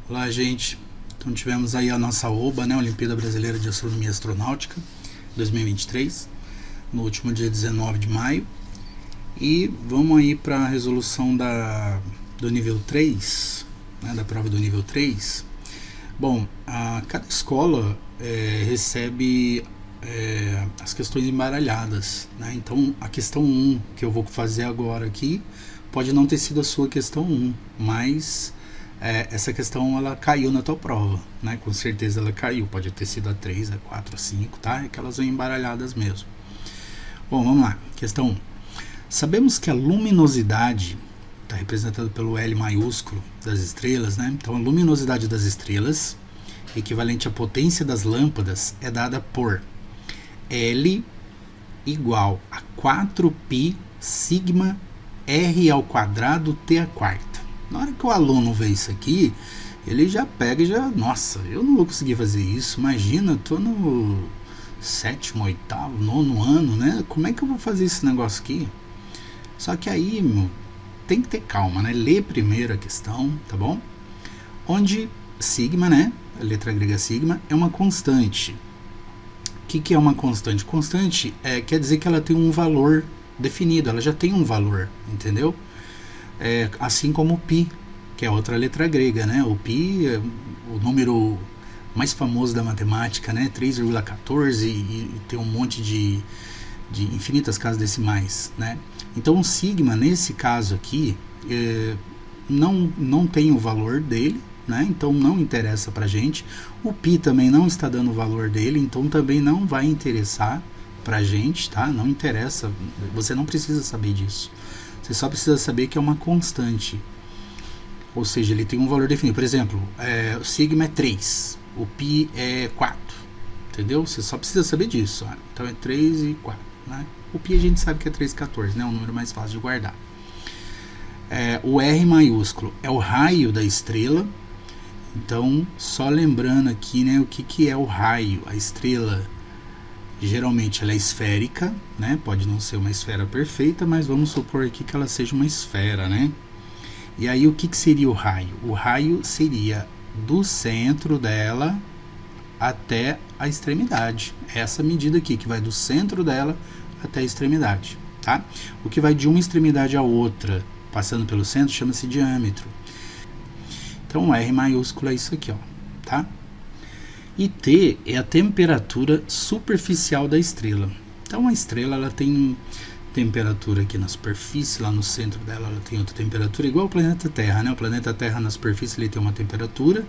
Olá, gente. Então tivemos aí a nossa OBA, né, Olimpíada Brasileira de Astronomia e Astronáutica 2023, no último dia 19 de maio. E vamos aí para a resolução do nível 3, né, da prova do nível 3. Bom, cada escola recebe as questões embaralhadas, né? Então a questão 1 que eu vou fazer agora aqui pode não ter sido a sua questão 1, mas essa questão ela caiu na tua prova, né? Com certeza ela caiu, pode ter sido a 3, a 4, a 5, tá? É que elas vão embaralhadas mesmo. Bom, vamos lá, questão 1. Sabemos que a luminosidade está representada pelo L maiúsculo das estrelas, né? Então a luminosidade das estrelas, equivalente à potência das lâmpadas, é dada por L igual a 4π sigma R ao quadrado T a quarta. Na hora que o aluno vê isso aqui, ele já pega e já... Nossa, eu não vou conseguir fazer isso. Imagina, eu tô no 7º, 8º, 9º ano, né? Como é que eu vou fazer esse negócio aqui? Só que aí, tem que ter calma, né? Lê primeiro a questão, tá bom? Onde sigma, né? A letra grega sigma é uma constante. O que é uma constante? Constante quer dizer que ela tem um valor definido, ela já tem um valor, entendeu? Assim como o π, que é outra letra grega, né? O π é o número mais famoso da matemática, né? 3,14 e tem um monte de infinitas casas decimais, né? Então o sigma, nesse caso aqui, não tem o valor dele, né? Então não interessa pra gente. O π também não está dando o valor dele, então também não vai interessar pra gente, tá? Não interessa, você não precisa saber disso. Você só precisa saber que é uma constante. Ou seja, ele tem um valor definido. Por exemplo, o sigma é 3, o π é 4, entendeu? Você só precisa saber disso. Então é 3 e 4, né? O π a gente sabe que é 3,14, né? É um número mais fácil de guardar. O R maiúsculo é o raio da estrela. Então, só lembrando aqui, né, o que é o raio. A estrela, geralmente, ela é esférica, né? Pode não ser uma esfera perfeita, mas vamos supor aqui que ela seja uma esfera, né? E aí, o que seria o raio? O raio seria do centro dela até a extremidade. Essa medida aqui, que vai do centro dela até a extremidade, tá? O que vai de uma extremidade à outra, passando pelo centro, chama-se diâmetro. Então, o R maiúsculo é isso aqui, ó, tá? E T é a temperatura superficial da estrela. Então, a estrela, ela tem temperatura aqui na superfície, lá no centro dela ela tem outra temperatura, igual o planeta Terra, né? O planeta Terra na superfície ele tem uma temperatura,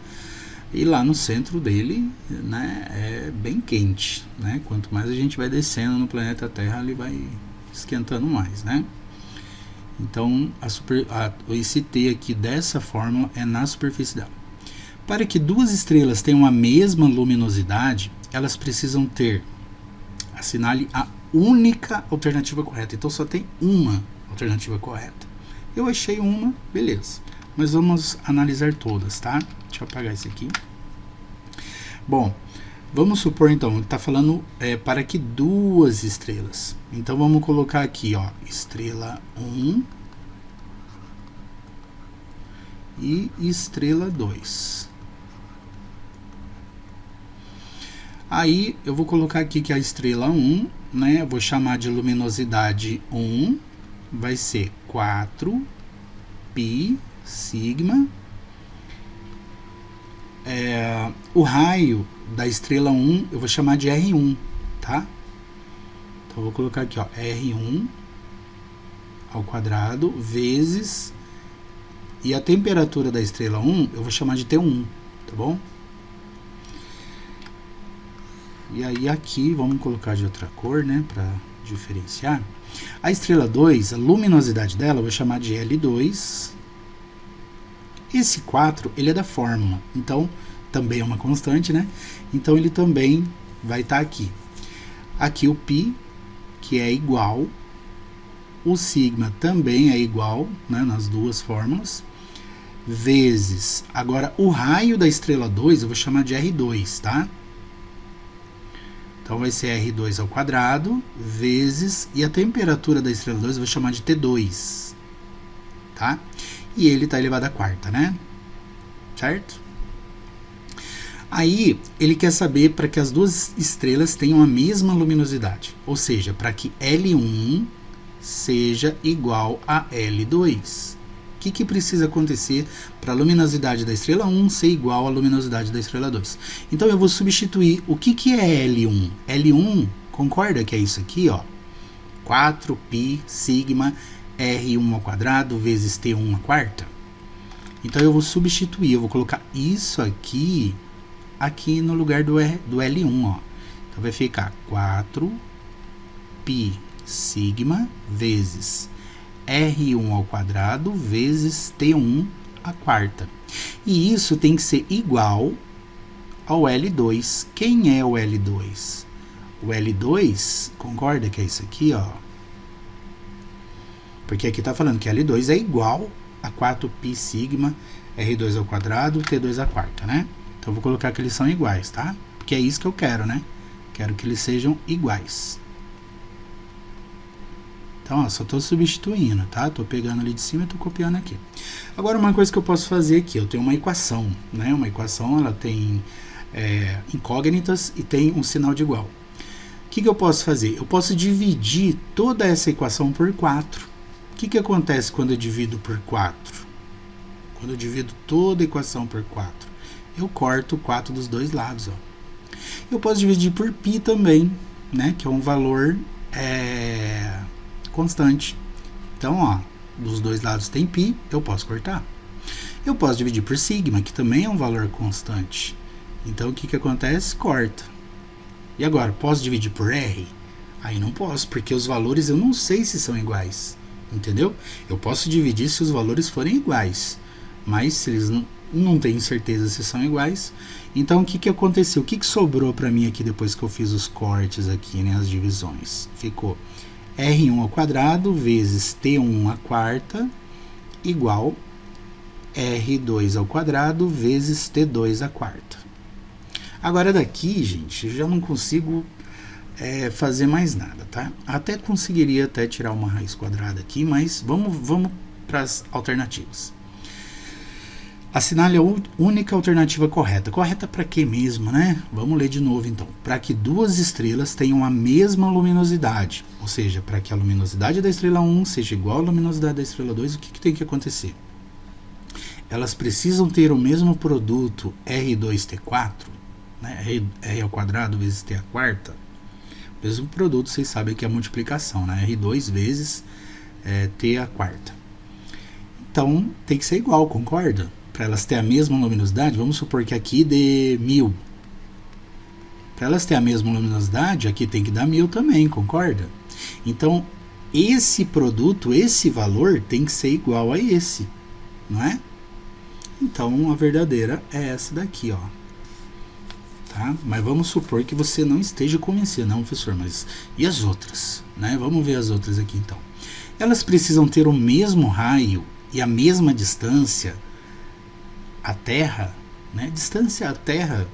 e lá no centro dele, né, é bem quente, né? Quanto mais a gente vai descendo no planeta Terra, ele vai esquentando mais, né? Então, esse T aqui dessa fórmula é na superfície dela. Para que duas estrelas tenham a mesma luminosidade, elas precisam ter, assinale a única alternativa correta. Então, só tem uma alternativa correta. Eu achei uma, beleza. Mas vamos analisar todas, tá? Deixa eu apagar isso aqui. Bom, vamos supor então, ele está falando para que duas estrelas. Então vamos colocar aqui, ó, estrela 1 e estrela 2. Aí eu vou colocar aqui que a estrela 1, né, eu vou chamar de luminosidade 1, vai ser 4π sigma. O raio da estrela 1 eu vou chamar de R1, tá? Então eu vou colocar aqui, ó, R1 ao quadrado vezes, e a temperatura da estrela 1 eu vou chamar de T1, tá bom? E aí aqui vamos colocar de outra cor, né, para diferenciar. A estrela 2, a luminosidade dela eu vou chamar de L2. Esse 4, ele é da fórmula, então também é uma constante, né? Então ele também vai estar aqui. Aqui o π, que é igual, o sigma também é igual, né, nas duas fórmulas, vezes, agora o raio da estrela 2 eu vou chamar de R2, tá? Então vai ser R2 ao quadrado, vezes, e a temperatura da estrela 2 eu vou chamar de T2, tá? E ele está elevado à quarta, né? Certo? Aí ele quer saber para que as duas estrelas tenham a mesma luminosidade, ou seja, para que L1 seja igual a L2. O que precisa acontecer para a luminosidade da estrela 1 ser igual à luminosidade da estrela 2? Então eu vou substituir. O que é L1? L1, concorda que é isso aqui, ó? 4π sigma R1 ao quadrado vezes T1 à quarta. Então eu vou substituir, eu vou colocar isso aqui no lugar do L1, ó. Então vai ficar 4π sigma vezes R1 ao quadrado vezes T1 à quarta. E isso tem que ser igual ao L2. Quem é o L2? O L2, concorda que é isso aqui, ó? Porque aqui está falando que L2 é igual a 4π sigma R2 ao quadrado T2 à quarta, né? Então eu vou colocar que eles são iguais, tá? Porque é isso que eu quero, né? Quero que eles sejam iguais. Então, ó, só estou substituindo, tá? Estou pegando ali de cima e estou copiando aqui. Agora, uma coisa que eu posso fazer aqui, eu tenho uma equação, né? Uma equação, ela tem incógnitas e tem um sinal de igual. O que eu posso fazer? Eu posso dividir toda essa equação por 4. O que acontece quando eu divido por 4? Quando eu divido toda a equação por 4, eu corto o 4 dos dois lados, ó. Eu posso dividir por π também, né? Que é um valor constante. Então, ó, dos dois lados tem π, eu posso cortar. Eu posso dividir por sigma, que também é um valor constante. Então, o que acontece? Corta. E agora, posso dividir por r? Aí não posso, porque os valores eu não sei se são iguais. Entendeu? Eu posso dividir se os valores forem iguais, mas se eles não tenho certeza se são iguais. Então, o que aconteceu? O que sobrou para mim aqui depois que eu fiz os cortes aqui, né, as divisões? Ficou R1 ao quadrado vezes T1 à quarta igual R2 ao quadrado vezes T2 à quarta. Agora daqui, gente, eu já não consigo fazer mais nada, tá? Até conseguiria tirar uma raiz quadrada aqui, mas vamos para as alternativas. Assinale a única alternativa correta. Correta para quê mesmo, né? Vamos ler de novo então. Para que duas estrelas tenham a mesma luminosidade, ou seja, para que a luminosidade da estrela 1 seja igual à luminosidade da estrela 2, o que tem que acontecer? Elas precisam ter o mesmo produto R2T4, né? R ao quadrado vezes T à quarta. O mesmo produto, vocês sabem que é a multiplicação, né? R2 vezes T à quarta. Então, tem que ser igual, concorda? Para elas terem a mesma luminosidade, vamos supor que aqui dê 1000. Para elas terem a mesma luminosidade, aqui tem que dar 1000 também, concorda? Então, esse produto, esse valor, tem que ser igual a esse, não é? Então, a verdadeira é essa daqui, ó. Tá? Mas vamos supor que você não esteja convencido, não, professor, mas e as outras? Né? Vamos ver as outras aqui, então. Elas precisam ter o mesmo raio e a mesma distância à Terra, né? Distância à Terra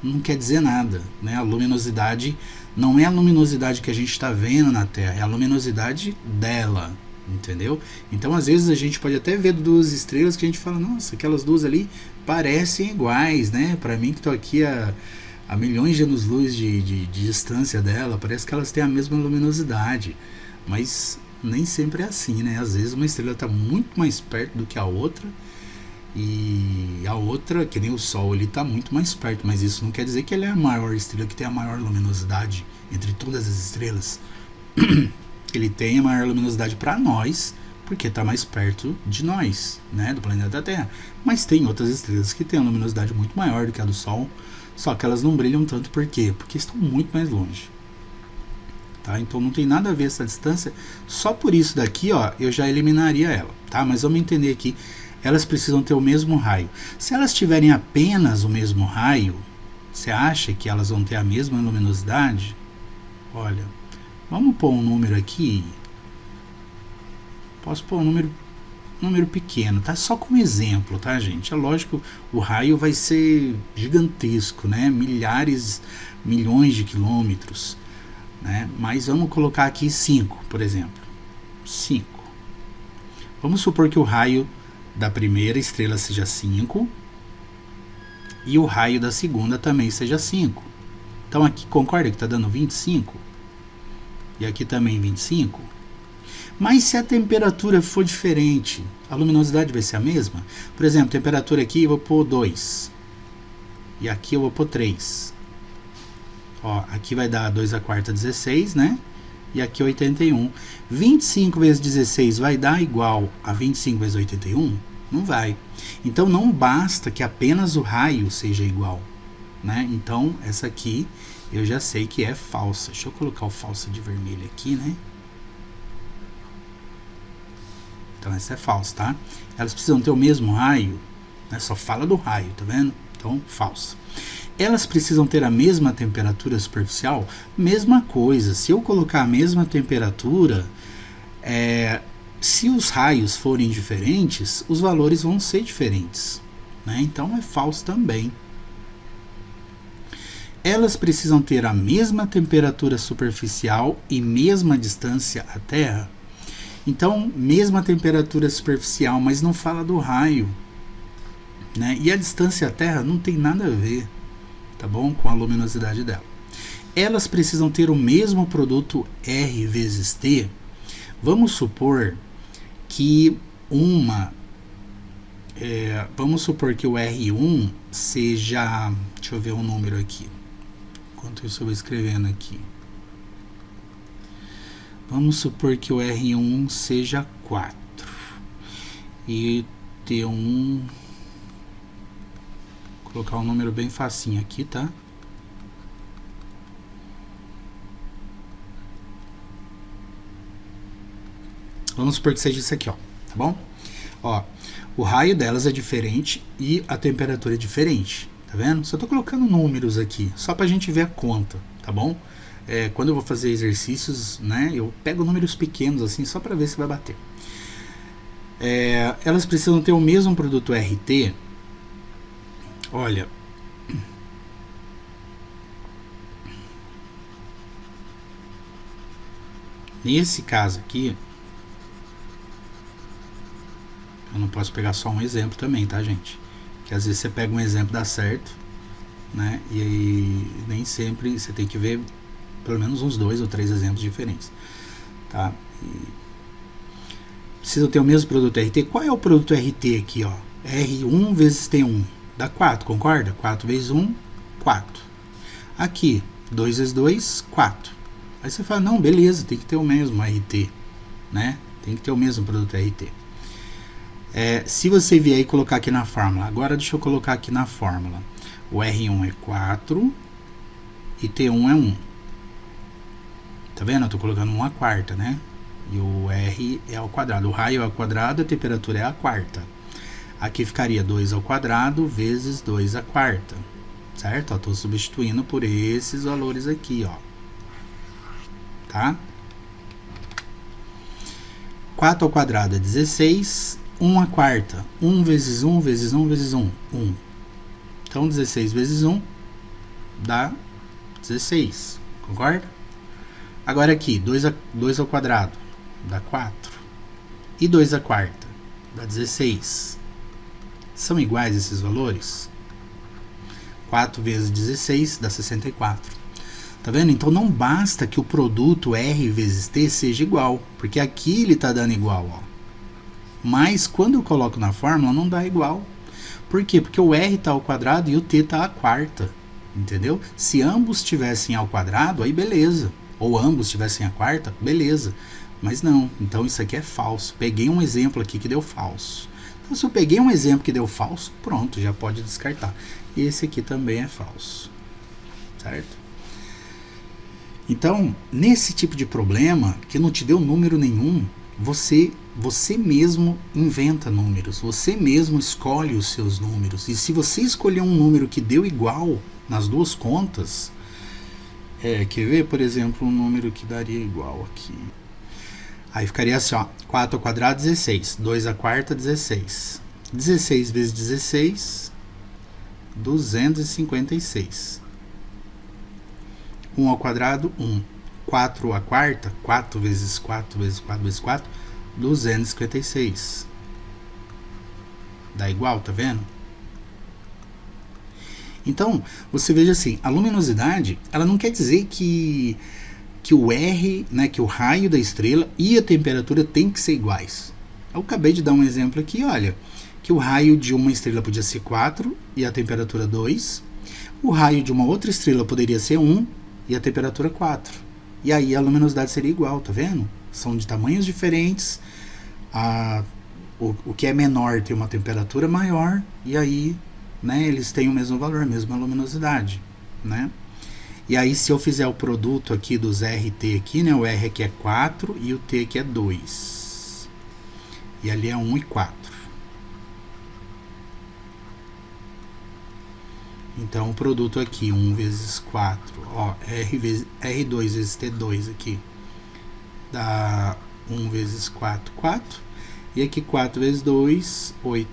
não quer dizer nada, né? A luminosidade não é a luminosidade que a gente está vendo na Terra, é a luminosidade dela, entendeu? Então, às vezes, a gente pode até ver duas estrelas que a gente fala, nossa, aquelas duas ali parecem iguais, né? Para mim que estou aqui a milhões de anos-luz de distância dela, parece que elas têm a mesma luminosidade, mas nem sempre é assim, né? Às vezes uma estrela está muito mais perto do que a outra, e a outra, que nem o Sol, ele está muito mais perto, mas isso não quer dizer que ele é a maior estrela, que tem a maior luminosidade entre todas as estrelas. Ele tem a maior luminosidade para nós, porque está mais perto de nós, né, do planeta Terra. Mas tem outras estrelas que têm uma luminosidade muito maior do que a do Sol, só que elas não brilham tanto. Por quê? Porque estão muito mais longe. Tá? Então não tem nada a ver essa distância. Só por isso daqui, ó, eu já eliminaria ela. Tá? Mas vamos entender aqui. Elas precisam ter o mesmo raio. Se elas tiverem apenas o mesmo raio, você acha que elas vão ter a mesma luminosidade? Olha, vamos pôr um número aqui. Posso pôr um número pequeno, tá? Só como exemplo, tá, gente? É lógico, o raio vai ser gigantesco, né? Milhões de quilômetros, né? Mas vamos colocar aqui 5, por exemplo. 5. Vamos supor que o raio da primeira estrela seja 5 e o raio da segunda também seja 5. Então aqui concorda que está dando 25? E aqui também 25? Mas se a temperatura for diferente, a luminosidade vai ser a mesma? Por exemplo, temperatura aqui eu vou pôr 2. E aqui eu vou pôr 3. Ó, aqui vai dar 2 a quarta 16, né? E aqui 81. 25 vezes 16 vai dar igual a 25 vezes 81? Não vai. Então não basta que apenas o raio seja igual, né? Então essa aqui eu já sei que é falsa. Deixa eu colocar o falsa de vermelho aqui, né? Então essa é falsa, tá? Elas precisam ter o mesmo raio, né? Só fala do raio, tá vendo? Então, falsa. Elas precisam ter a mesma temperatura superficial? Mesma coisa. Se eu colocar a mesma temperatura, se os raios forem diferentes, os valores vão ser diferentes, né? Então é falso também. Elas precisam ter a mesma temperatura superficial e mesma distância à Terra? Então, mesma temperatura superficial, mas não fala do raio, né? E a distância à Terra não tem nada a ver, tá bom? Com a luminosidade dela. Elas precisam ter o mesmo produto R vezes T? Vamos supor que vamos supor que o R1 seja... Deixa eu ver um número aqui. Enquanto isso eu vou escrevendo aqui. Vamos supor que o R1 seja 4. E T1... Vou colocar um número bem facinho aqui, tá? Vamos supor que seja isso aqui, ó, tá bom? Ó, o raio delas é diferente e a temperatura é diferente, tá vendo? Só tô colocando números aqui, só pra gente ver a conta, tá bom? Quando eu vou fazer exercícios, né, eu pego números pequenos assim, só pra ver se vai bater. Elas precisam ter o mesmo produto RT. Olha, nesse caso aqui, eu não posso pegar só um exemplo também, tá, gente? Porque às vezes você pega um exemplo, dá certo, né? E aí nem sempre você tem que ver pelo menos uns 2 ou 3 exemplos diferentes, tá? Precisa ter o mesmo produto RT. Qual é o produto RT aqui, ó? R1 vezes T1 dá 4, concorda? 4 vezes 1, 4. Aqui, 2 vezes 2, 4. Aí você fala, não, beleza, tem que ter o mesmo RT, né? Tem que ter o mesmo produto RT. Se você vier e colocar aqui na fórmula, agora deixa eu colocar aqui na fórmula. O R1 é 4 e T1 é 1. Tá vendo? Eu tô colocando 1 à quarta, né? E o R é ao quadrado. O raio é ao quadrado, a temperatura é a quarta. Aqui ficaria 2 ao quadrado vezes 2 à quarta, certo? Estou substituindo por esses valores aqui, ó. Tá? 4 ao quadrado é 16, 1 à quarta. 1 vezes 1 vezes 1 vezes 1, 1. Então, 16 vezes 1 dá 16, concorda? Agora aqui, 2 ao quadrado dá 4. E 2 à quarta dá 16. São iguais esses valores? 4 vezes 16 dá 64. Tá vendo? Então não basta que o produto R vezes T seja igual, porque aqui ele está dando igual, ó. Mas quando eu coloco na fórmula não dá igual. Por quê? Porque o R está ao quadrado e o T está à quarta, entendeu? Se ambos estivessem ao quadrado, aí beleza. Ou ambos estivessem à quarta, beleza. Mas não, então isso aqui é falso. Peguei um exemplo aqui que deu falso. Então se eu peguei um exemplo que deu falso, pronto, já pode descartar. E esse aqui também é falso, certo? Então, nesse tipo de problema, que não te deu número nenhum, você mesmo inventa números, você mesmo escolhe os seus números. E se você escolher um número que deu igual nas duas contas, quer ver, por exemplo, um número que daria igual aqui. Aí ficaria assim, ó, 4 ao quadrado, 16, 2 à quarta, 16. 16 vezes 16, 256. 1 ao quadrado, 1. 4 à quarta, 4 vezes 4 vezes 4 vezes 4, 256. Dá igual, tá vendo? Então, você veja assim, a luminosidade, ela não quer dizer que o R, né, que o raio da estrela e a temperatura tem que ser iguais. Eu acabei de dar um exemplo aqui, olha, que o raio de uma estrela podia ser 4 e a temperatura 2. O raio de uma outra estrela poderia ser 1 e a temperatura 4. E aí a luminosidade seria igual, tá vendo? São de tamanhos diferentes, o que é menor tem uma temperatura maior, e aí, né, eles têm o mesmo valor, a mesma luminosidade, né? E aí, se eu fizer o produto aqui dos RT aqui, né, o R aqui é 4 e o T aqui é 2. E ali é 1 e 4. Então, o produto aqui, 1 vezes 4, ó, R2 vezes T2 aqui, dá 1 vezes 4, 4. E aqui 4 vezes 2, 8.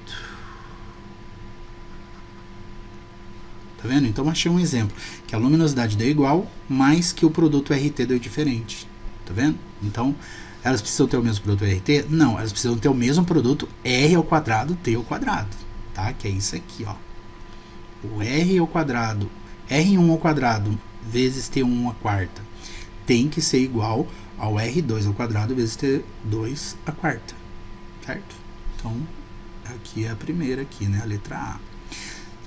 Tá vendo? Então, achei um exemplo, que a luminosidade deu igual, mas que o produto RT deu diferente. Tá vendo? Então, elas precisam ter o mesmo produto RT? Não, elas precisam ter o mesmo produto R ao quadrado, T ao quadrado. Tá? Que é isso aqui, ó. O R ao quadrado, R1 ao quadrado vezes T1 à quarta, tem que ser igual ao R2 ao quadrado vezes T2 à quarta. Certo? Então, aqui é a primeira aqui, né? A letra A.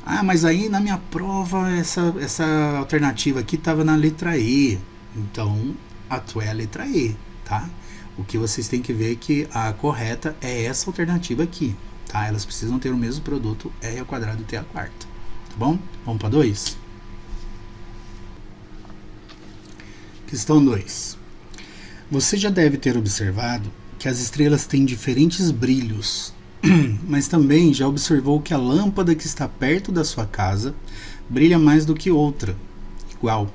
Ah, mas aí na minha prova essa alternativa aqui estava na letra E. Então, a tua é a letra E, tá? O que vocês têm que ver é que a correta é essa alternativa aqui, tá? Elas precisam ter o mesmo produto R ao quadrado e T à quarta. Tá bom? Vamos para 2? Questão 2. Você já deve ter observado que as estrelas têm diferentes brilhos, mas também já observou que a lâmpada que está perto da sua casa brilha mais do que outra, igual,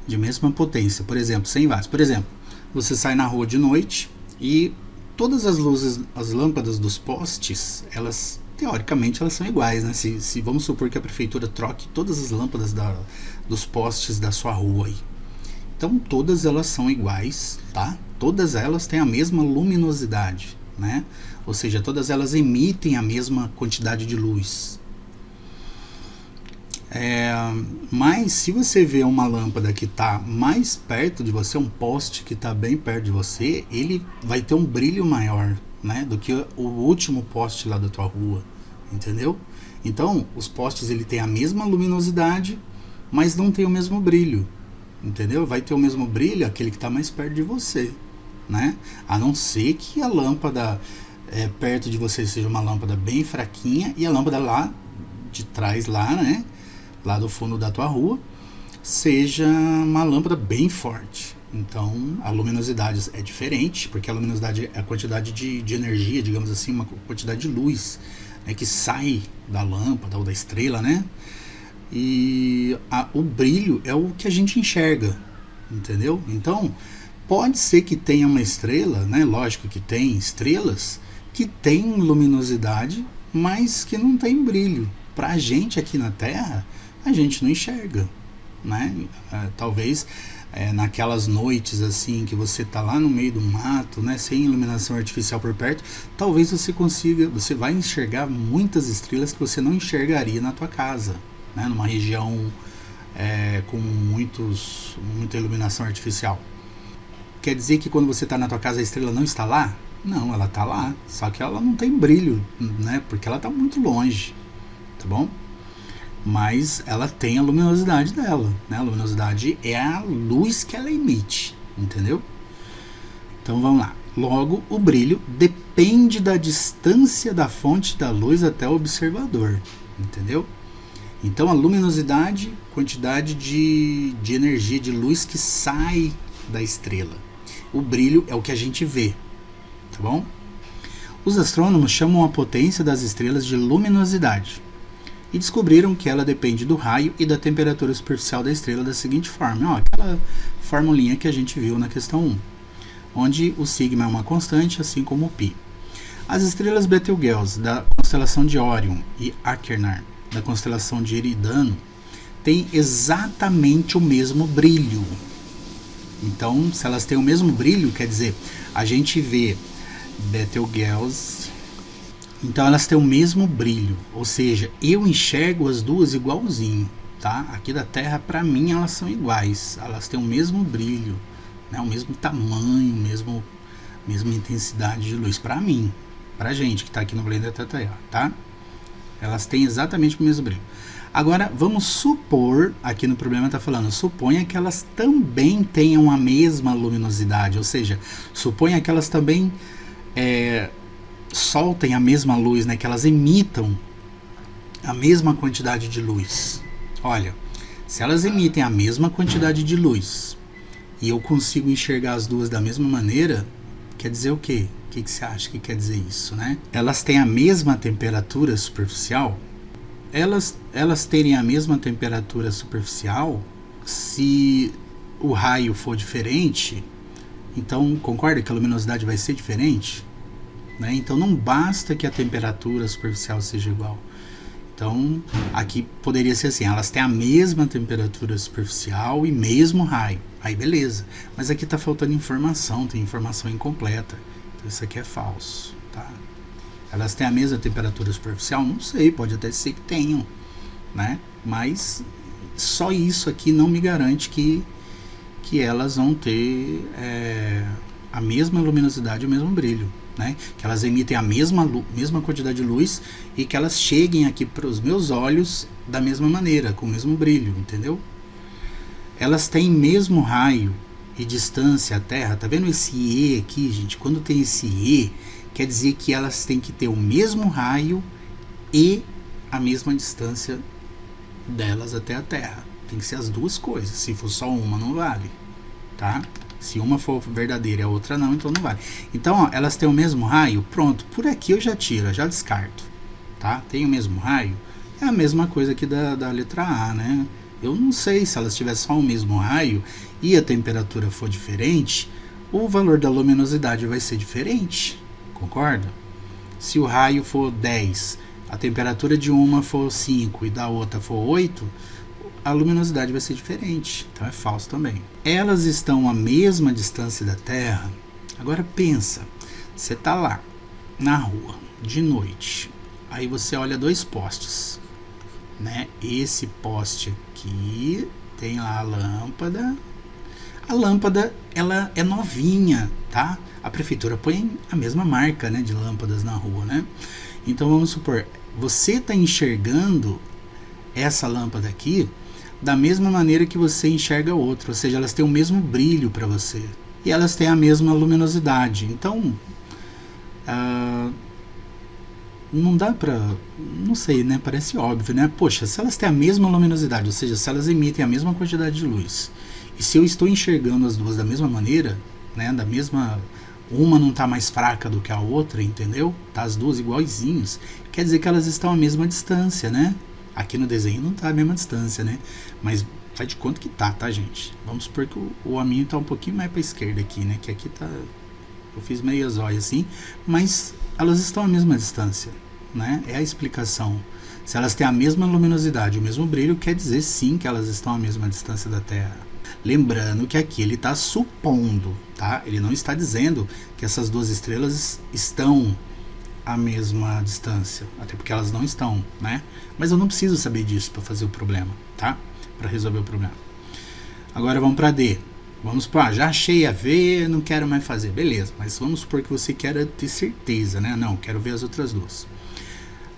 de mesma potência, por exemplo, 100 watts. Por exemplo, você sai na rua de noite e todas as luzes, as lâmpadas dos postes, elas teoricamente elas são iguais, né? Se vamos supor que a prefeitura troque todas as lâmpadas dos postes da sua rua aí. Então todas elas são iguais, tá? Todas elas têm a mesma luminosidade, né? Ou seja, todas elas emitem a mesma quantidade de luz. Mas se você vê uma lâmpada que está mais perto de você, um poste que está bem perto de você, ele vai ter um brilho maior, né, do que o último poste lá da tua rua, entendeu? Então, os postes ele tem a mesma luminosidade, mas não tem o mesmo brilho, entendeu? Vai ter o mesmo brilho aquele que está mais perto de você, né? A não ser que a lâmpada perto de você seja uma lâmpada bem fraquinha e a lâmpada lá de trás lá, né, lá do fundo da tua rua, seja uma lâmpada bem forte. Então, a luminosidade é diferente, porque a luminosidade é a quantidade de energia, digamos assim, uma quantidade de luz, né, que sai da lâmpada ou da estrela, né? E o brilho é o que a gente enxerga, entendeu? Então, pode ser que tenha uma estrela, né? Lógico que tem estrelas que têm luminosidade, mas que não tem brilho. Pra gente aqui na Terra, a gente não enxerga, né? Talvez naquelas noites assim que você tá lá no meio do mato, né, sem iluminação artificial por perto, talvez você vai enxergar muitas estrelas que você não enxergaria na tua casa, né, numa região com muita iluminação artificial. Quer dizer que quando você está na tua casa a estrela não está lá? Não, ela está lá, só que ela não tem brilho, né, porque ela está muito longe, tá bom? Mas ela tem a luminosidade dela, né? A luminosidade é a luz que ela emite, entendeu? Então vamos lá. Logo, o brilho depende da distância da fonte da luz até o observador, entendeu? Então a luminosidade, quantidade de energia, de luz que sai da estrela. O brilho é o que a gente vê, tá bom? Os astrônomos chamam a potência das estrelas de luminosidade e descobriram que ela depende do raio e da temperatura superficial da estrela da seguinte forma, ó, aquela formulinha que a gente viu na questão 1, onde o sigma é uma constante, assim como o π. As estrelas Betelgeuse da constelação de Órion e Achernar da constelação de Eridano têm exatamente o mesmo brilho. Então, se elas têm o mesmo brilho, quer dizer, a gente vê Betelgeuse Então elas têm o mesmo brilho, ou seja, eu enxergo as duas igualzinho, tá? Aqui da Terra, para mim, elas são iguais, elas têm o mesmo brilho, né? O mesmo tamanho, mesma intensidade de luz, para mim, pra gente que tá aqui no planeta Terra, tá? Elas têm exatamente o mesmo brilho. Agora, vamos supor, aqui no problema está falando, suponha que elas também tenham a mesma luminosidade, ou seja, suponha que elas também soltem a mesma luz, né, que elas emitam a mesma quantidade de luz. Olha, se elas emitem a mesma quantidade de luz e eu consigo enxergar as duas da mesma maneira, quer dizer o quê? O que você acha que quer dizer isso, né? Elas têm a mesma temperatura superficial. Elas terem a mesma temperatura superficial, se o raio for diferente, então concorda que a luminosidade vai ser diferente? Né? Então não basta que a temperatura superficial seja igual. Então aqui poderia ser assim, elas têm a mesma temperatura superficial e mesmo raio. Aí beleza, mas aqui está faltando informação, tem informação incompleta. Então isso aqui é falso, tá? Elas têm a mesma temperatura superficial? Não sei, pode até ser que tenham, né? Mas só isso aqui não me garante que elas vão ter a mesma luminosidade, o mesmo brilho, né? Que elas emitem a mesma quantidade de luz e que elas cheguem aqui para os meus olhos da mesma maneira, com o mesmo brilho, entendeu? Elas têm mesmo raio e distância à Terra. Tá vendo esse E aqui, gente? Quando tem esse E, quer dizer que elas têm que ter o mesmo raio e a mesma distância delas até a Terra. Tem que ser as duas coisas. Se for só uma, não vale, tá? Se uma for verdadeira e a outra não, então não vale. Então, ó, elas têm o mesmo raio, pronto. Por aqui eu já tiro, eu já descarto, tá? Tem o mesmo raio, é a mesma coisa aqui da letra A, né? Eu não sei se elas tiverem só o mesmo raio e a temperatura for diferente, o valor da luminosidade vai ser diferente, concorda? Se o raio for 10, a temperatura de uma for 5 e da outra for 8, a luminosidade vai ser diferente, então é falso também. Elas estão à mesma distância da Terra. Agora pensa, você está lá na rua de noite, aí você olha dois postes, né? Esse poste aqui tem lá a lâmpada. A lâmpada, ela é novinha, tá? A prefeitura põe a mesma marca, né, de lâmpadas na rua, né? Então vamos supor, você está enxergando essa lâmpada aqui da mesma maneira que você enxerga outra, ou seja, elas têm o mesmo brilho para você e elas têm a mesma luminosidade. Então não dá pra, não sei, né, parece óbvio, né? Poxa, se elas têm a mesma luminosidade, ou seja, se elas emitem a mesma quantidade de luz, e se eu estou enxergando as duas da mesma maneira, né, da mesma, uma não está mais fraca do que a outra, entendeu? Tá as duas iguaizinhas, quer dizer que elas estão à mesma distância, né? Aqui no desenho não está à mesma distância, né? Mas faz de conta que tá, gente? Vamos supor que o aminho está um pouquinho mais para a esquerda aqui, né? Que aqui tá, eu fiz meia zóia assim, mas elas estão à mesma distância, né? É a explicação. Se elas têm a mesma luminosidade, o mesmo brilho, quer dizer sim que elas estão à mesma distância da Terra. Lembrando que aqui ele está supondo, tá? Ele não está dizendo que essas duas estrelas estão à mesma distância, até porque elas não estão, né? Mas eu não preciso saber disso para fazer o problema, tá? Para resolver o problema. Agora vamos para D. Vamos supor, já achei a V, não quero mais fazer, beleza, mas vamos supor que você queira ter certeza, né? Não, quero ver as outras duas.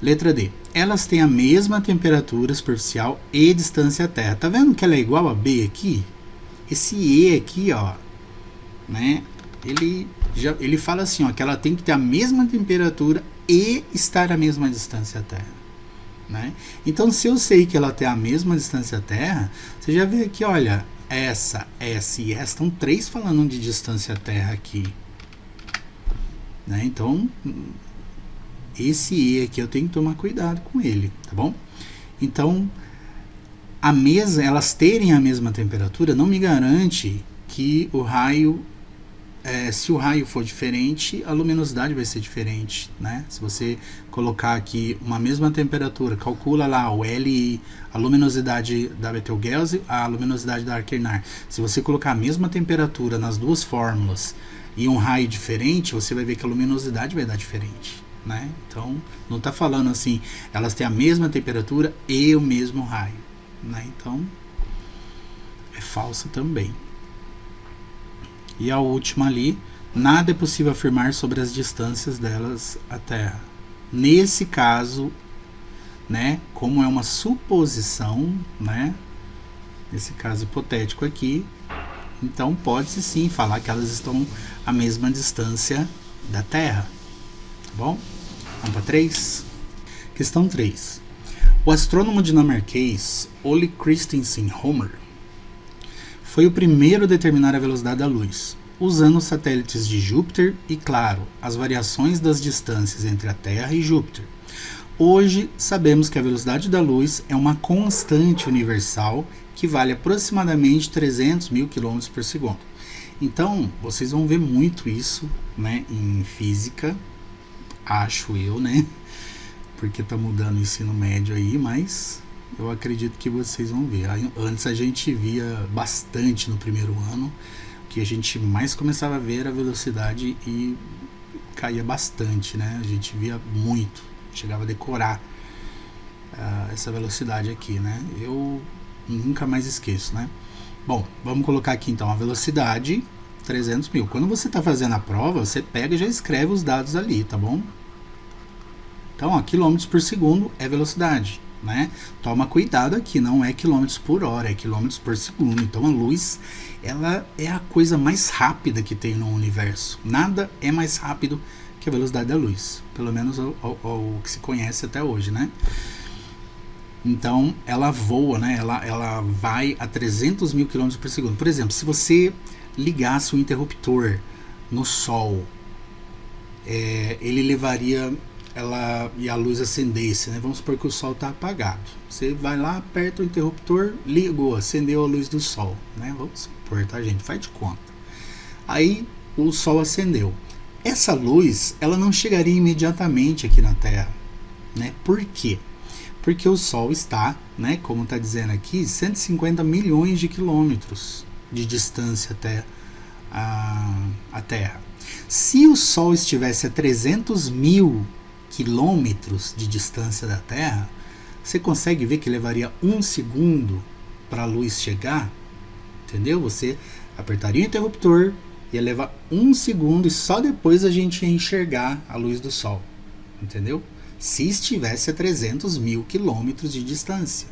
Letra D. Elas têm a mesma temperatura superficial e distância à Terra. Tá vendo que ela é igual a B aqui? Esse E aqui, ó, né? Ele fala assim, ó, que ela tem que ter a mesma temperatura e estar à mesma distância à Terra, né? Então, se eu sei que ela tem a mesma distância à Terra, você já vê aqui, olha, essa e essa estão três falando de distância à Terra aqui, né? Então, esse E aqui eu tenho que tomar cuidado com ele, tá bom? Então, elas terem a mesma temperatura não me garante que o raio, se o raio for diferente, a luminosidade vai ser diferente, né? Se você colocar aqui uma mesma temperatura, calcula lá o LI, a luminosidade da Betelgeuse, a luminosidade da Achernar. Se você colocar a mesma temperatura nas duas fórmulas e um raio diferente, você vai ver que a luminosidade vai dar diferente, né? Então, não está falando assim, elas têm a mesma temperatura e o mesmo raio, né? Então, é falso também. E a última ali, nada é possível afirmar sobre as distâncias delas à Terra. Nesse caso, né, como é uma suposição, né, nesse caso hipotético aqui, então pode-se sim falar que elas estão à mesma distância da Terra. Tá bom? Vamos para 3. Questão 3. O astrônomo dinamarquês Ole Christensen Homer foi o primeiro a determinar a velocidade da luz, usando os satélites de Júpiter e, claro, as variações das distâncias entre a Terra e Júpiter. Hoje, sabemos que a velocidade da luz é uma constante universal que vale aproximadamente 300 mil km por segundo. Então, vocês vão ver muito isso, né, em física, acho eu, né, porque está mudando o ensino médio aí, mas eu acredito que vocês vão ver. Antes a gente via bastante no primeiro ano, que a gente mais começava a ver a velocidade e caía bastante, né? A gente via muito, chegava a decorar essa velocidade aqui, né? Eu nunca mais esqueço, né? Bom, vamos colocar aqui então a velocidade 300 mil. Quando você está fazendo a prova, você pega e já escreve os dados ali, tá bom? Então, ó, quilômetros por segundo é velocidade, né? Toma cuidado aqui, não é quilômetros por hora, é quilômetros por segundo. Então a luz, ela é a coisa mais rápida que tem no universo. Nada é mais rápido que a velocidade da luz, pelo menos o que se conhece até hoje, né? Então ela voa, né? Ela vai a 300 mil km por segundo. Por exemplo, se você ligasse o interruptor no sol, ele levaria e a luz acendesse, né? Vamos supor que o sol está apagado. Você vai lá, aperta o interruptor, ligou, acendeu a luz do sol, né? Vamos supor, tá, gente? Faz de conta. Aí o sol acendeu. Essa luz, ela não chegaria imediatamente aqui na Terra, né? Por quê? Porque o sol está, né, como está dizendo aqui, 150 milhões de quilômetros de distância até a Terra. Se o sol estivesse a 300 mil quilômetros de distância da Terra, você consegue ver que levaria 1 segundo para a luz chegar, entendeu? Você apertaria o interruptor, ia levar 1 segundo e só depois a gente ia enxergar a luz do sol, entendeu? Se estivesse a 300 mil quilômetros de distância,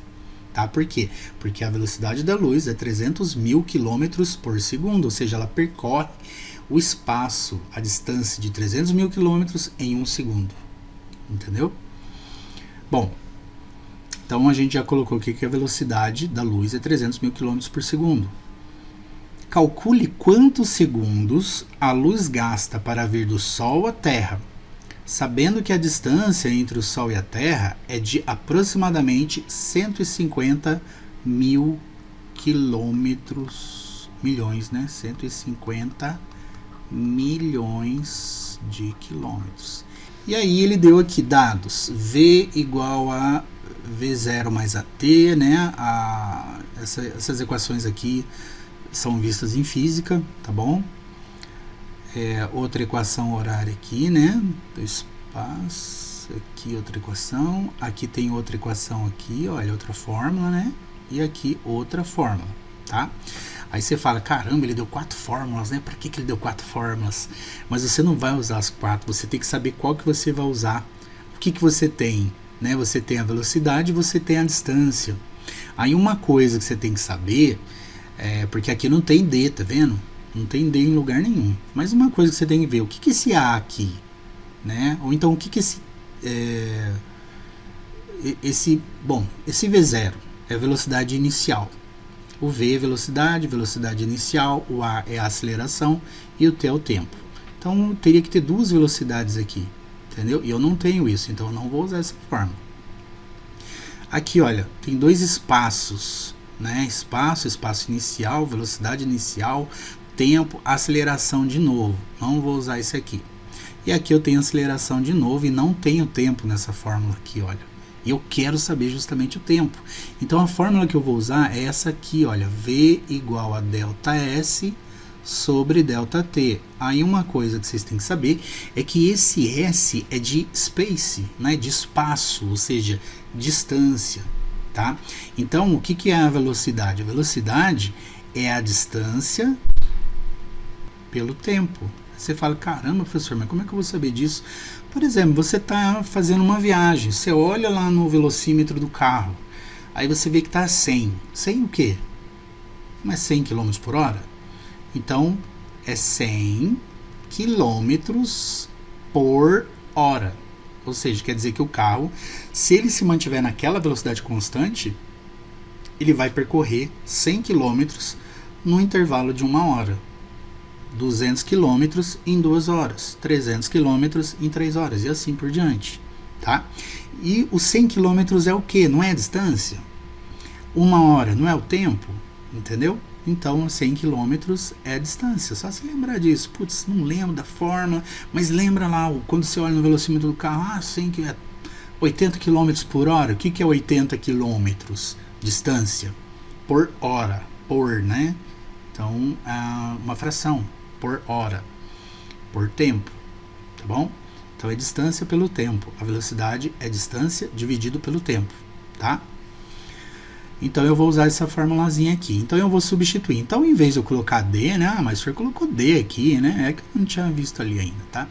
tá? Por quê? Porque a velocidade da luz é 300 mil quilômetros por segundo, ou seja, ela percorre o espaço, a distância de 300 mil quilômetros em 1 segundo. Entendeu? Bom, então a gente já colocou aqui que a velocidade da luz é 300 mil km por segundo. Calcule quantos segundos a luz gasta para vir do Sol à Terra, sabendo que a distância entre o Sol e a Terra é de aproximadamente 150 mil quilômetros, milhões, né? 150 milhões de quilômetros. E aí ele deu aqui dados, V igual a V0 mais AT, né? Essas equações aqui são vistas em física, tá bom? Outra equação horária aqui, né? Do espaço, aqui outra equação, aqui tem outra equação aqui, olha, outra fórmula, né? E aqui outra fórmula, tá? Aí você fala, caramba, ele deu 4 fórmulas, né? Para que ele deu 4 fórmulas? Mas você não vai usar as 4, você tem que saber qual que você vai usar. O que você tem, né? Você tem a velocidade, você tem a distância. Aí uma coisa que você tem que saber, porque aqui não tem D, tá vendo? Não tem D em lugar nenhum. Mas uma coisa que você tem que ver, o que esse A aqui, né? Ou então o que esse V0 é a velocidade inicial. O V é velocidade inicial, o A é a aceleração e o T é o tempo. Então, eu teria que ter 2 velocidades aqui, entendeu? E eu não tenho isso, então eu não vou usar essa fórmula. Aqui, olha, tem 2 espaços, né? Espaço inicial, velocidade inicial, tempo, aceleração de novo. Não vou usar esse aqui. E aqui eu tenho aceleração de novo e não tenho tempo nessa fórmula aqui, olha. E eu quero saber justamente o tempo. Então a fórmula que eu vou usar é essa aqui, olha, V igual a ΔS sobre ΔT. Aí uma coisa que vocês têm que saber é que esse S é de space, né, de espaço, ou seja, distância, tá? Então, o que é a velocidade? A velocidade é a distância pelo tempo. Você fala, caramba, professor, mas como é que eu vou saber disso? Por exemplo, você está fazendo uma viagem, você olha lá no velocímetro do carro, aí você vê que está a 100. 100 o quê? Não é 100 km por hora? Então, é 100 km por hora. Ou seja, quer dizer que o carro, se ele se mantiver naquela velocidade constante, ele vai percorrer 100 km no intervalo de 1 hora. 200 km em 2 horas. 300 km em 3 horas. E assim por diante. Tá? E os 100 km é o quê? Não é a distância? 1 hora não é o tempo? Entendeu? Então, 100 km é a distância. Só se lembrar disso. Putz, não lembro da fórmula, mas lembra lá, quando você olha no velocímetro do carro, 100 é 80 km por hora. O que é 80 km? Distância por hora. Por, né? Então, uma fração. Por hora. Por tempo. Tá bom? Então, é distância pelo tempo. A velocidade é distância dividido pelo tempo. Tá? Então, eu vou usar essa formulazinha aqui. Então, eu vou substituir. Então, em vez de eu colocar D, né? Mas o senhor colocou D aqui, né? É que eu não tinha visto ali ainda, tá?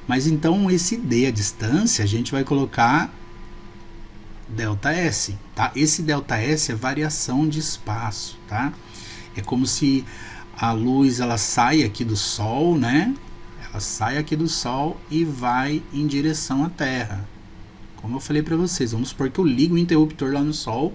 Mas, então, esse D, a distância, a gente vai colocar ΔS, tá? Esse ΔS é variação de espaço, tá? É como se a luz, ela sai aqui do Sol, né? Ela sai aqui do Sol e vai em direção à Terra. Como eu falei para vocês, vamos supor que eu ligo o interruptor lá no Sol.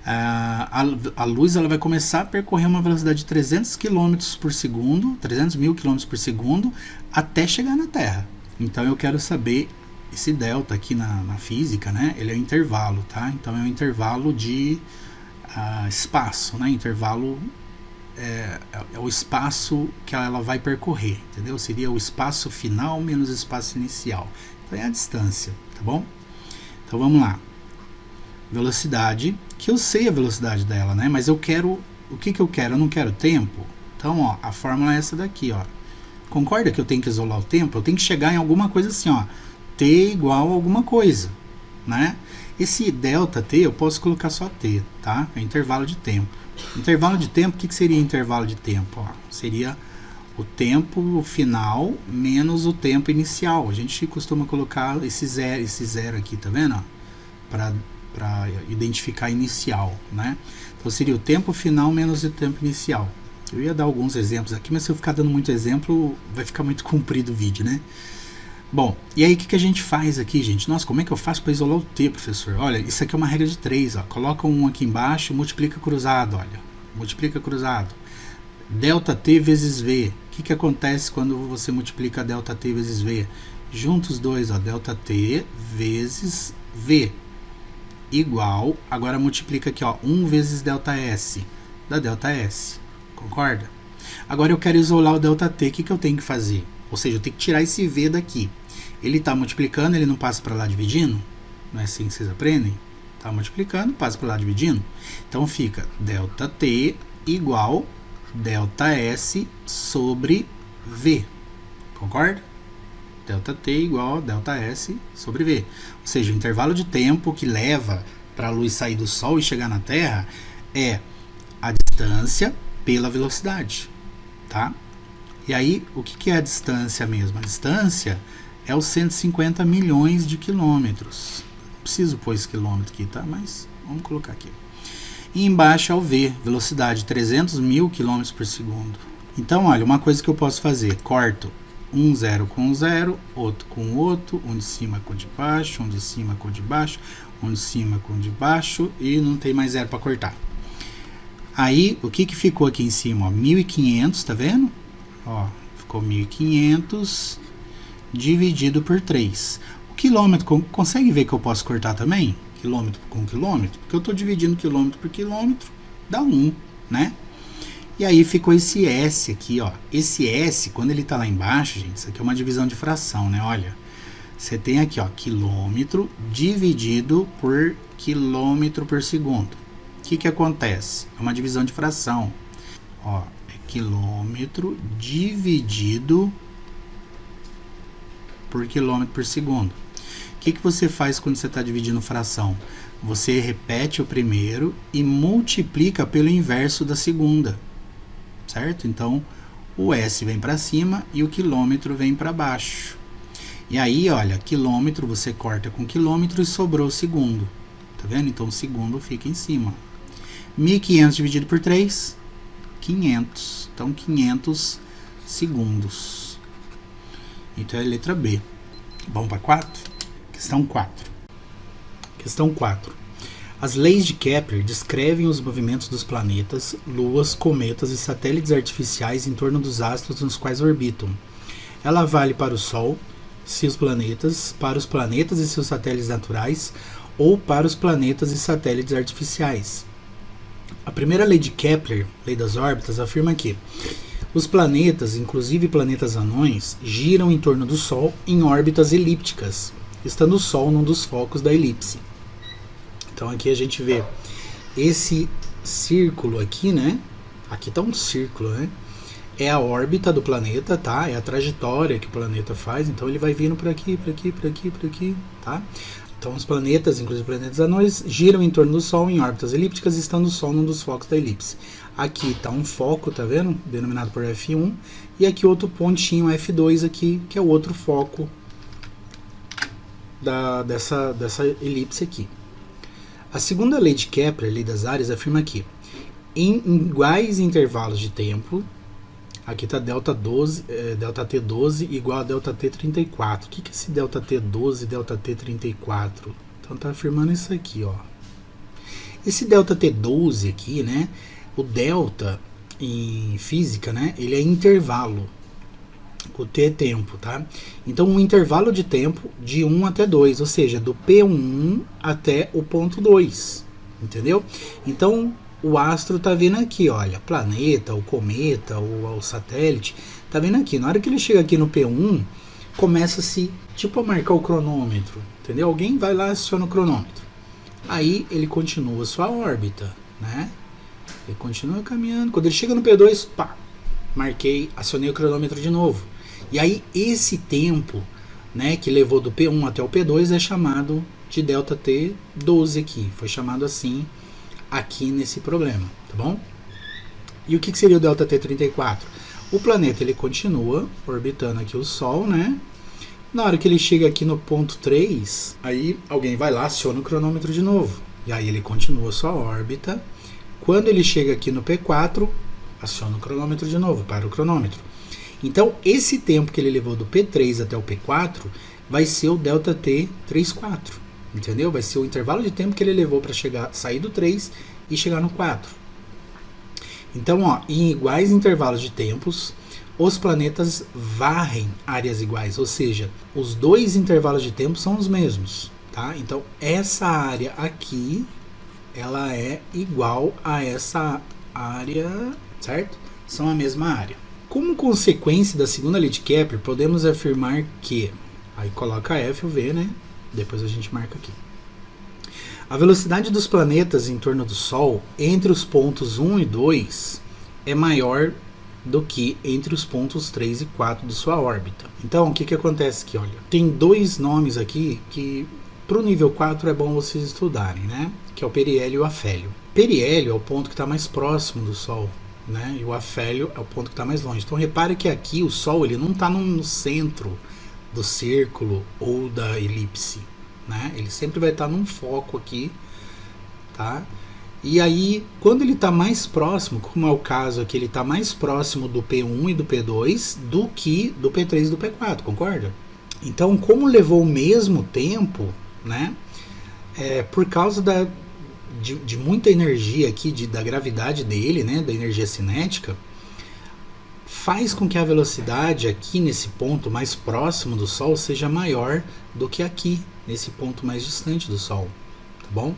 A luz, ela vai começar a percorrer uma velocidade de 300 km por segundo, 300 mil km por segundo, até chegar na Terra. Então eu quero saber esse delta aqui na física, né? Ele é um intervalo, tá? Então é um intervalo de espaço, né? Intervalo é o espaço que ela vai percorrer, entendeu? Seria o espaço final menos o espaço inicial. Então é a distância, tá bom? Então vamos lá. Velocidade, que eu sei a velocidade dela, né? Mas eu quero, o que eu quero? Eu não quero tempo. Então, ó, a fórmula é essa daqui, ó. Concorda que eu tenho que isolar o tempo? Eu tenho que chegar em alguma coisa assim, ó. T igual a alguma coisa, né? Esse ΔT eu posso colocar só T, tá? É intervalo de tempo. Intervalo de tempo, o que seria intervalo de tempo? Ó, seria o tempo final menos o tempo inicial. A gente costuma colocar esse zero aqui, tá vendo? Para identificar inicial, né? Então seria o tempo final menos o tempo inicial. Eu ia dar alguns exemplos aqui, mas se eu ficar dando muito exemplo, vai ficar muito comprido o vídeo, né? Bom, e aí o que a gente faz aqui, gente? Nossa, como é que eu faço para isolar o T, professor? Olha, isso aqui é uma regra de 3, ó. Coloca um aqui embaixo e multiplica cruzado, olha. Multiplica cruzado. ΔT vezes V. O que acontece quando você multiplica ΔT vezes V? Junta os dois, ó. ΔT vezes V. Igual, agora multiplica aqui, ó, 1 vezes ΔS, da ΔS, concorda? Agora eu quero isolar o ΔT, o que eu tenho que fazer? Ou seja, eu tenho que tirar esse V daqui. Ele está multiplicando, ele não passa para lá dividindo? Não é assim que vocês aprendem? Está multiplicando, passa para lá dividindo? Então fica ΔT igual ΔS sobre V, concorda? ΔT igual a ΔS sobre V. Ou seja, o intervalo de tempo que leva para a luz sair do Sol e chegar na Terra é a distância pela velocidade, tá? E aí, o que é a distância mesmo? A distância é os 150 milhões de quilômetros. Não preciso pôr esse quilômetro aqui, tá? Mas vamos colocar aqui. E embaixo é o V, velocidade 300 mil quilômetros por segundo. Então, olha, uma coisa que eu posso fazer, corto um zero com um zero, outro com o outro, um de cima com o de baixo, um de cima com o de baixo, um de cima com o de baixo e não tem mais zero para cortar. Aí, o que ficou aqui em cima? Ó, 1.500, tá vendo? Ó, ficou 1.500 dividido por 3. O quilômetro, consegue ver que eu posso cortar também? Quilômetro com quilômetro? Porque eu estou dividindo quilômetro por quilômetro, dá 1, né? E aí ficou esse S aqui, ó. Esse S, quando ele tá lá embaixo, gente, isso aqui é uma divisão de fração, né? Olha, você tem aqui, ó, quilômetro dividido por quilômetro por segundo. O que acontece? É uma divisão de fração. Ó, é quilômetro dividido por quilômetro por segundo. O que você faz quando você está dividindo fração? Você repete o primeiro e multiplica pelo inverso da segunda, certo? Então, o S vem para cima e o quilômetro vem para baixo. E aí, olha, quilômetro você corta com quilômetro e sobrou o segundo. Tá vendo? Então, o segundo fica em cima. 1.500 dividido por 3, 500. Então, 500 segundos. Então, é a letra B. Vamos para 4? Questão 4. Questão 4. As leis de Kepler descrevem os movimentos dos planetas, luas, cometas e satélites artificiais em torno dos astros nos quais orbitam. Ela vale para o Sol, seus planetas, para os planetas e seus satélites naturais, ou para os planetas e satélites artificiais. A primeira lei de Kepler, lei das órbitas, afirma que os planetas, inclusive planetas anões, giram em torno do Sol em órbitas elípticas, estando o Sol num dos focos da elipse. Então aqui a gente vê esse círculo aqui, né? Aqui está um círculo, né? É a órbita do planeta, tá? É a trajetória que o planeta faz. Então ele vai vindo por aqui, por aqui, por aqui, por aqui, tá? Então os planetas, inclusive planetas anões, giram em torno do Sol em órbitas elípticas, estando o Sol num dos focos da elipse. Aqui está um foco, tá vendo? Denominado por F1. E aqui outro pontinho F2 aqui, que é o outro foco dessa elipse aqui. A segunda lei de Kepler, lei das áreas, afirma que em iguais intervalos de tempo, aqui está ΔT12 igual a ΔT34. O que é esse ΔT12 e ΔT34? Então está afirmando isso aqui, ó. Esse ΔT12 aqui, né? O delta em física, né? Ele é intervalo. O T é tempo, tá? Então, um intervalo de tempo de 1 até 2, ou seja, do P1 até o ponto 2, entendeu? Então, o astro tá vindo aqui, olha, planeta, o cometa, o satélite, tá vindo aqui. Na hora que ele chega aqui no P1, começa-se, tipo, a marcar o cronômetro, entendeu? Alguém vai lá e aciona o cronômetro. Aí, ele continua sua órbita, né? Ele continua caminhando. Quando ele chega no P2, pá, marquei, acionei o cronômetro de novo. E aí esse tempo, né, que levou do P1 até o P2 é chamado de ΔT12 aqui. Foi chamado assim aqui nesse problema, tá bom? E o que seria o ΔT34? O planeta ele continua orbitando aqui o Sol, né? Na hora que ele chega aqui no ponto 3, aí alguém vai lá, aciona o cronômetro de novo. E aí ele continua sua órbita. Quando ele chega aqui no P4, aciona o cronômetro de novo, para o cronômetro. Então, esse tempo que ele levou do P3 até o P4 vai ser o ΔT34, entendeu? Vai ser o intervalo de tempo que ele levou para sair do 3 e chegar no 4. Então, ó, em iguais intervalos de tempos, os planetas varrem áreas iguais, ou seja, os dois intervalos de tempo são os mesmos, tá? Então, essa área aqui, ela é igual a essa área, certo? São a mesma área. Como consequência da segunda lei de Kepler, podemos afirmar que, aí coloca F ou V, né? Depois a gente marca aqui. A velocidade dos planetas em torno do Sol entre os pontos 1 e 2 é maior do que entre os pontos 3 e 4 de sua órbita. Então, o que acontece aqui? Olha, tem dois nomes aqui que para o nível 4 é bom vocês estudarem, né? Que é o periélio e o afélio. Periélio é o ponto que está mais próximo do Sol, né? E o afélio é o ponto que está mais longe. Então repare que aqui o Sol ele não está no centro do círculo ou da elipse, né? Ele sempre vai estar num foco aqui, tá? E aí quando ele está mais próximo, como é o caso aqui, ele está mais próximo do P1 e do P2 do que do P3 e do P4, concorda? Então, como levou o mesmo tempo, né? Por causa de muita energia aqui, da gravidade dele, né, da energia cinética, faz com que a velocidade aqui nesse ponto mais próximo do Sol seja maior do que aqui, nesse ponto mais distante do Sol, tá bom?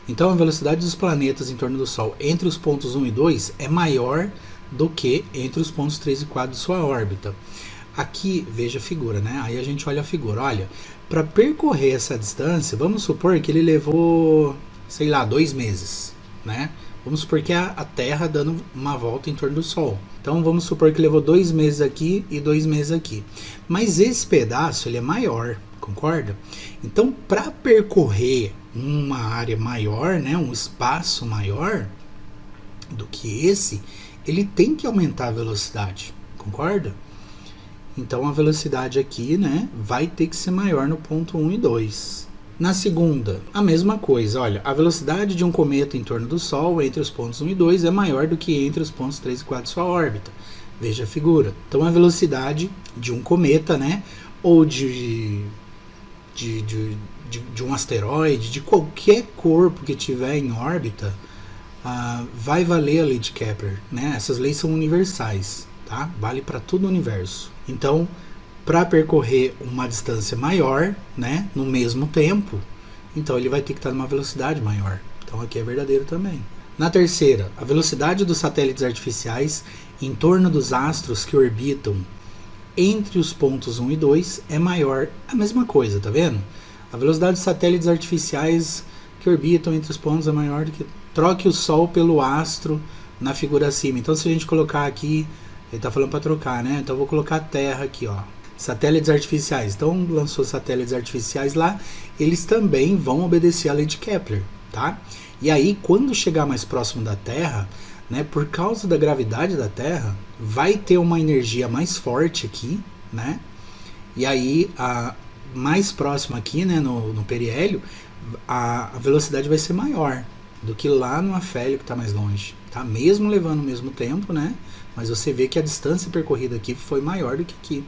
Então a velocidade dos planetas em torno do Sol entre os pontos 1 e 2 é maior do que entre os pontos 3 e 4 de sua órbita. Aqui, veja a figura, né? Aí a gente olha a figura, olha, para percorrer essa distância, vamos supor que ele levou, sei lá, 2 meses, né? Vamos supor que a Terra dando uma volta em torno do Sol. Então vamos supor que levou 2 meses aqui e 2 meses aqui. Mas esse pedaço ele é maior, concorda? Então para percorrer uma área maior, né, um espaço maior do que esse, ele tem que aumentar a velocidade, concorda? Então a velocidade aqui, né, vai ter que ser maior no ponto 1 e 2. Na segunda, a mesma coisa. Olha, a velocidade de um cometa em torno do Sol entre os pontos 1 e 2 é maior do que entre os pontos 3 e 4 de sua órbita. Veja a figura. Então a velocidade de um cometa, né, ou de um asteroide, de qualquer corpo que tiver em órbita, vai valer a lei de Kepler, né? Essas leis são universais, tá? Vale para todo o universo. Então, para percorrer uma distância maior, né, no mesmo tempo, então ele vai ter que estar numa velocidade maior. Então aqui é verdadeiro também. Na terceira, a velocidade dos satélites artificiais em torno dos astros que orbitam entre os pontos 1 e 2 é maior. A mesma coisa, tá vendo? A velocidade dos satélites artificiais que orbitam entre os pontos é maior do que... Troque o Sol pelo astro na figura acima. Então se a gente colocar aqui, ele está falando para trocar, né? Então eu vou colocar a Terra aqui, ó. Satélites artificiais. Então lançou satélites artificiais lá, eles também vão obedecer à lei de Kepler, tá? E aí quando chegar mais próximo da Terra, né, por causa da gravidade da Terra, vai ter uma energia mais forte aqui, né? E aí mais próximo aqui, né, no periélio, a velocidade vai ser maior do que lá no afélio que está mais longe, tá? Mesmo levando o mesmo tempo, né? Mas você vê que a distância percorrida aqui foi maior do que aqui.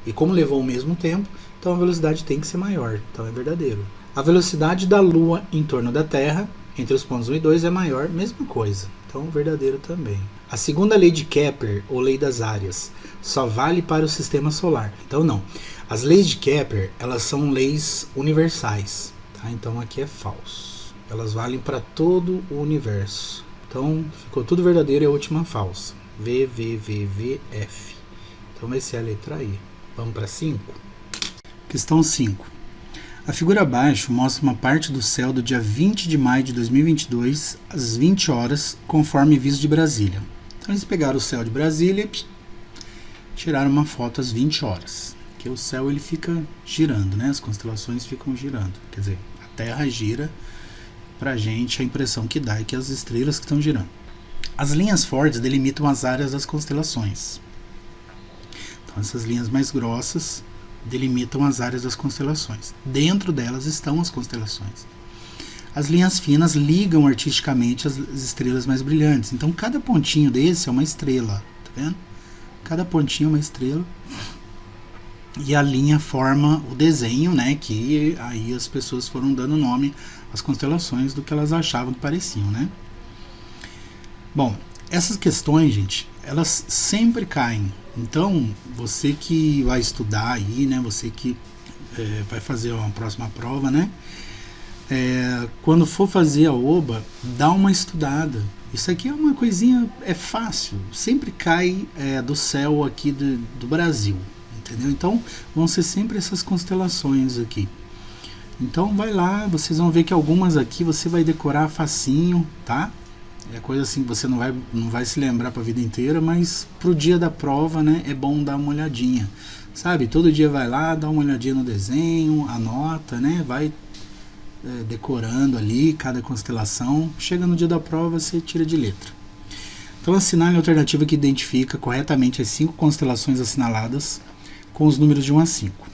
E como levou o mesmo tempo, então a velocidade tem que ser maior. Então é verdadeiro. A velocidade da Lua em torno da Terra, entre os pontos 1 e 2, é maior, mesma coisa. Então verdadeiro também. A segunda lei de Kepler, ou lei das áreas, só vale para o sistema solar. Então não. As leis de Kepler, elas são leis universais. Tá? Então aqui é falso. Elas valem para todo o universo. Então ficou tudo verdadeiro e a última falsa. VVVVF. Então vai ser a letra E. Vamos para 5? Questão 5. A figura abaixo mostra uma parte do céu do dia 20 de maio de 2022, às 20 horas, conforme visto de Brasília. Então eles pegaram o céu de Brasília e tiraram uma foto às 20 horas. Porque o céu ele fica girando, né? As constelações ficam girando. Quer dizer, a Terra gira, pra gente a impressão que dá é que as estrelas que estão girando. As linhas fortes delimitam as áreas das constelações. Então essas linhas mais grossas delimitam as áreas das constelações. Dentro delas estão as constelações. As linhas finas ligam artisticamente as estrelas mais brilhantes. Então cada pontinho desse é uma estrela, tá vendo? Cada pontinho é uma estrela. E a linha forma o desenho, né? Que aí as pessoas foram dando nome às constelações do que elas achavam que pareciam, né? Bom, essas questões, gente, elas sempre caem. Então, você que vai estudar aí, né? Você que vai fazer uma próxima prova, né? Quando for fazer a OBA, dá uma estudada. Isso aqui é uma coisinha, é fácil. Sempre cai do céu aqui do Brasil, entendeu? Então, vão ser sempre essas constelações aqui. Então, vai lá, vocês vão ver que algumas aqui você vai decorar facinho, tá? É coisa assim que você não vai se lembrar para a vida inteira, mas pro dia da prova, né, é bom dar uma olhadinha, sabe? Todo dia vai lá, dá uma olhadinha no desenho, anota, né? Vai decorando ali cada constelação. Chega no dia da prova, você tira de letra. Então, assinale a alternativa que identifica corretamente as 5 constelações assinaladas com os números de 1 a 5.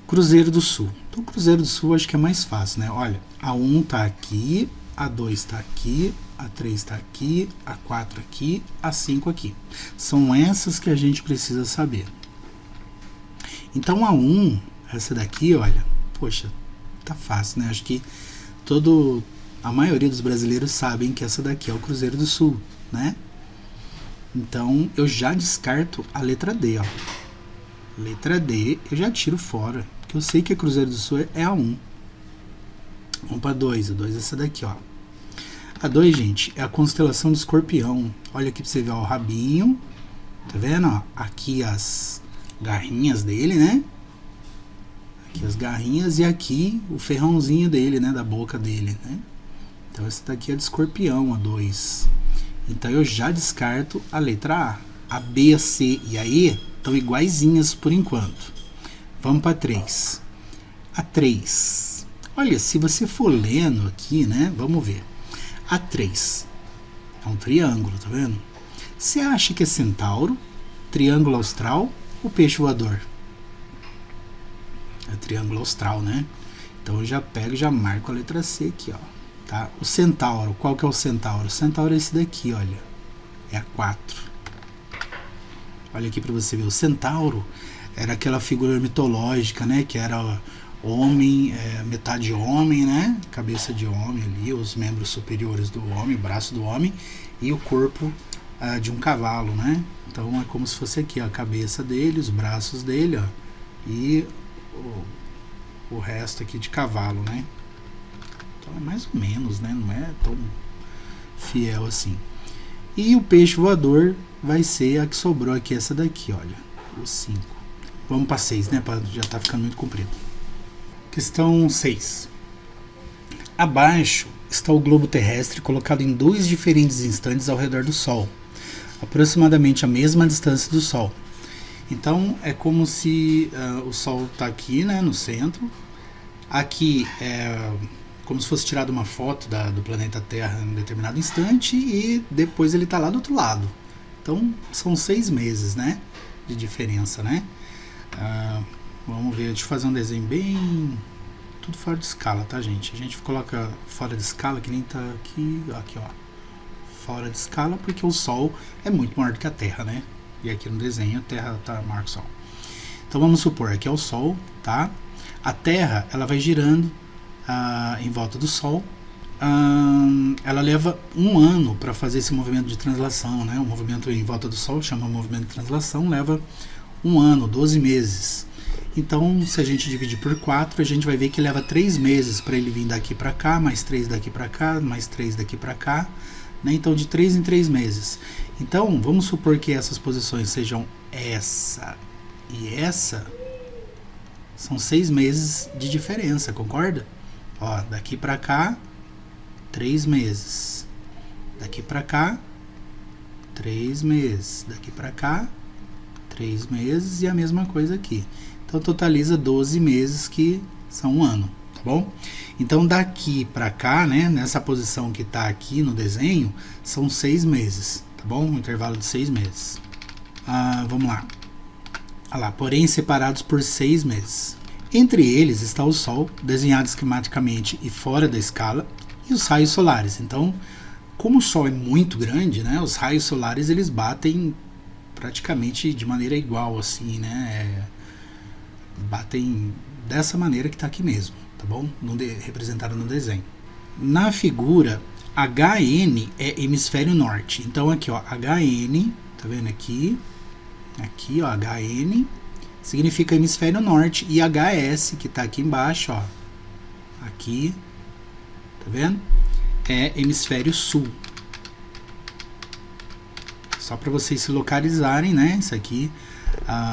Cruzeiro do Sul. Então, Cruzeiro do Sul acho que é mais fácil, né? Olha, a 1 tá aqui, a 2 tá aqui, a 3 está aqui, a 4 aqui, a 5 aqui. São essas que a gente precisa saber. Então a 1, essa daqui, olha, poxa, tá fácil, né? Acho que a maioria dos brasileiros sabem que essa daqui é o Cruzeiro do Sul, né? Então eu já descarto a letra D, ó. Letra D eu já tiro fora, porque eu sei que a Cruzeiro do Sul é a 1. Vamos para 2, a 2 é essa daqui, ó. A 2, gente, é a constelação do Escorpião. Olha aqui pra você ver, ó, o rabinho. Tá vendo, ó? Aqui as garrinhas dele, né? Aqui as garrinhas e aqui o ferrãozinho dele, né? Da boca dele, né? Então essa daqui é de Escorpião, a 2. Então eu já descarto a letra A. A B, a C e a E estão iguaizinhas por enquanto. Vamos para 3. A 3. Olha, se você for lendo aqui, né? Vamos ver. A 3 é um triângulo, tá vendo? Você acha que é centauro, triângulo austral ou peixe voador? É triângulo austral, né? Então eu já pego e já marco a letra C aqui, ó. Tá? O centauro, qual que é o centauro? O centauro é esse daqui, olha. É a 4. Olha aqui para você ver. O centauro era aquela figura mitológica, né? Que era homem, metade homem, né? Cabeça de homem ali, os membros superiores do homem, o braço do homem e o corpo de um cavalo, né? Então é como se fosse aqui, ó, a cabeça dele, os braços dele, ó, e o resto aqui de cavalo, né? Então é mais ou menos, né? Não é tão fiel assim. E o peixe voador vai ser a que sobrou aqui, essa daqui, olha, o 5. Vamos para 6, né? Já tá ficando muito comprido. Questão 6. Abaixo está o globo terrestre colocado em 2 diferentes instantes ao redor do Sol, aproximadamente a mesma distância do Sol. Então é como se o Sol está aqui, né, no centro. Aqui é como se fosse tirado uma foto do planeta Terra em um determinado instante e depois ele está lá do outro lado. Então são 6 meses, né, de diferença, né? Vamos ver, deixa eu fazer um desenho bem... Tudo fora de escala, tá, gente? A gente coloca fora de escala, que nem tá aqui, ó. Fora de escala, porque o Sol é muito maior do que a Terra, né? E aqui no desenho a Terra tá maior que o Sol. Então vamos supor, aqui é o Sol, tá? A Terra, ela vai girando em volta do Sol. Ela leva 1 ano para fazer esse movimento de translação, né? O movimento em volta do Sol chama movimento de translação, leva 1 ano, 12 meses. Então, se a gente dividir por 4, a gente vai ver que leva 3 meses para ele vir daqui para cá, mais 3 daqui para cá, mais 3 daqui para cá, né? Então, de 3 em 3 meses. Então, vamos supor que essas posições sejam essa e essa. São 6 meses de diferença, concorda? Ó, daqui para cá, 3 meses. Daqui para cá, 3 meses. Daqui para cá, 3 meses e a mesma coisa aqui. Então totaliza 12 meses, que são 1 ano, tá bom? Então daqui para cá, né, nessa posição que está aqui no desenho, são 6 meses, tá bom? Um intervalo de 6 meses. Vamos lá. Olha lá, porém separados por 6 meses. Entre eles está o Sol, desenhado esquematicamente e fora da escala, e os raios solares. Então, como o Sol é muito grande, né, os raios solares eles batem praticamente de maneira igual, assim, né? Batem dessa maneira que está aqui mesmo, tá bom? Representado no desenho. Na figura, HN é hemisfério norte. Então aqui, ó, HN, tá vendo aqui? Aqui, ó, HN significa hemisfério norte e HS, que está aqui embaixo, ó, aqui, tá vendo? É hemisfério sul. Só para vocês se localizarem, né? Isso aqui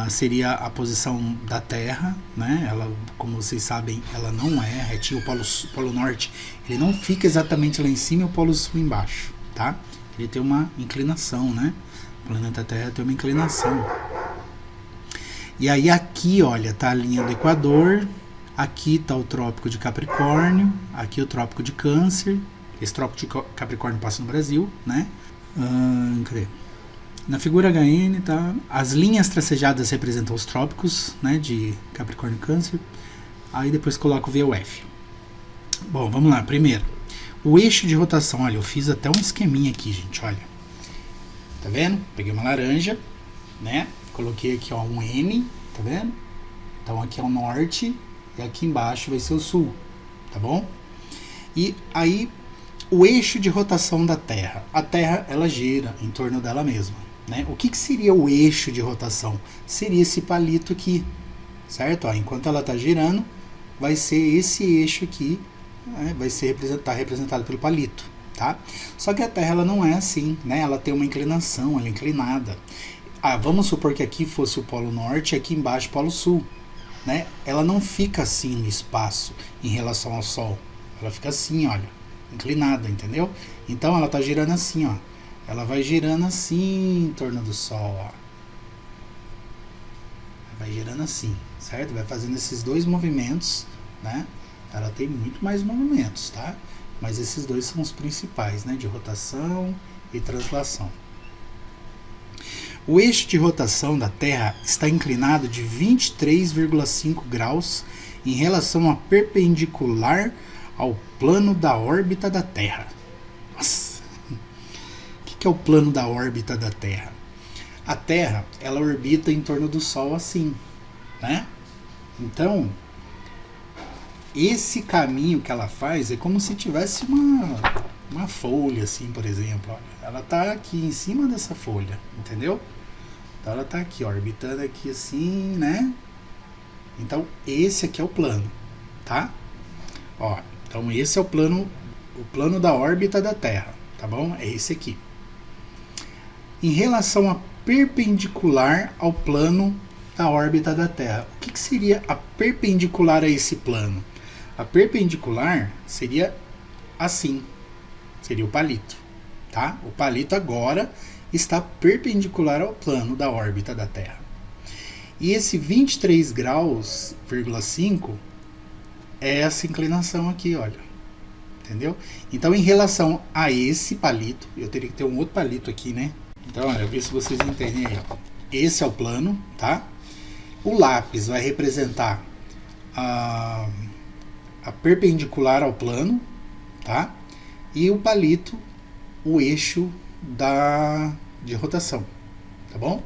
seria a posição da Terra, né? Ela, como vocês sabem, ela não é retinha. O polo norte, ele não fica exatamente lá em cima e o polo sul embaixo, tá? Ele tem uma inclinação, né? O planeta Terra tem uma inclinação. E aí aqui, olha, tá a linha do Equador. Aqui tá o Trópico de Capricórnio. Aqui o Trópico de Câncer. Esse Trópico de Capricórnio passa no Brasil, né? Cadê? Na figura HN, tá? As linhas tracejadas representam os trópicos, né, de Capricórnio e Câncer. Aí depois coloco o VUF. Bom, vamos lá. Primeiro, o eixo de rotação. Olha, eu fiz até um esqueminha aqui, gente, olha. Tá vendo? Peguei uma laranja, né? Coloquei aqui, ó, um N, tá vendo? Então aqui é o norte e aqui embaixo vai ser o sul, tá bom? E aí, o eixo de rotação da Terra. A Terra, ela gira em torno dela mesma. Né? O que seria o eixo de rotação? Seria esse palito aqui, certo? Ó, enquanto ela está girando, vai ser esse eixo aqui, né? Vai ser representado pelo palito, tá? Só que a Terra ela não é assim, né? Ela tem uma inclinação, ela é inclinada. Vamos supor que aqui fosse o polo norte e aqui embaixo o polo sul, né? Ela não fica assim no espaço em relação ao Sol. Ela fica assim, olha, inclinada, entendeu? Então ela está girando assim, ó. Ela vai girando assim em torno do Sol, ó. Vai girando assim, certo? Vai fazendo esses dois movimentos, né? Ela tem muito mais movimentos, tá? Mas esses dois são os principais, né? De rotação e translação. O eixo de rotação da Terra está inclinado de 23,5 graus em relação à perpendicular ao plano da órbita da Terra. Nossa! O que é o plano da órbita da Terra? A Terra, ela orbita em torno do Sol assim, né? Então, esse caminho que ela faz é como se tivesse uma folha, assim, por exemplo. Olha, ela está aqui em cima dessa folha, entendeu? Então ela está aqui, ó, orbitando aqui assim, né? Então esse aqui é o plano, tá? Ó, então esse é o plano da órbita da Terra, tá bom? É esse aqui. Em relação a perpendicular ao plano da órbita da Terra, o que seria a perpendicular a esse plano? A perpendicular seria assim, seria o palito, tá? O palito agora está perpendicular ao plano da órbita da Terra. E esse 23 graus,5 é essa inclinação aqui, olha. Entendeu? Então, em relação a esse palito, eu teria que ter um outro palito aqui, né? Então, olha, ver se vocês entendem aí, ó. Esse é o plano, tá? O lápis vai representar a perpendicular ao plano, tá? E o palito, o eixo de rotação, tá bom?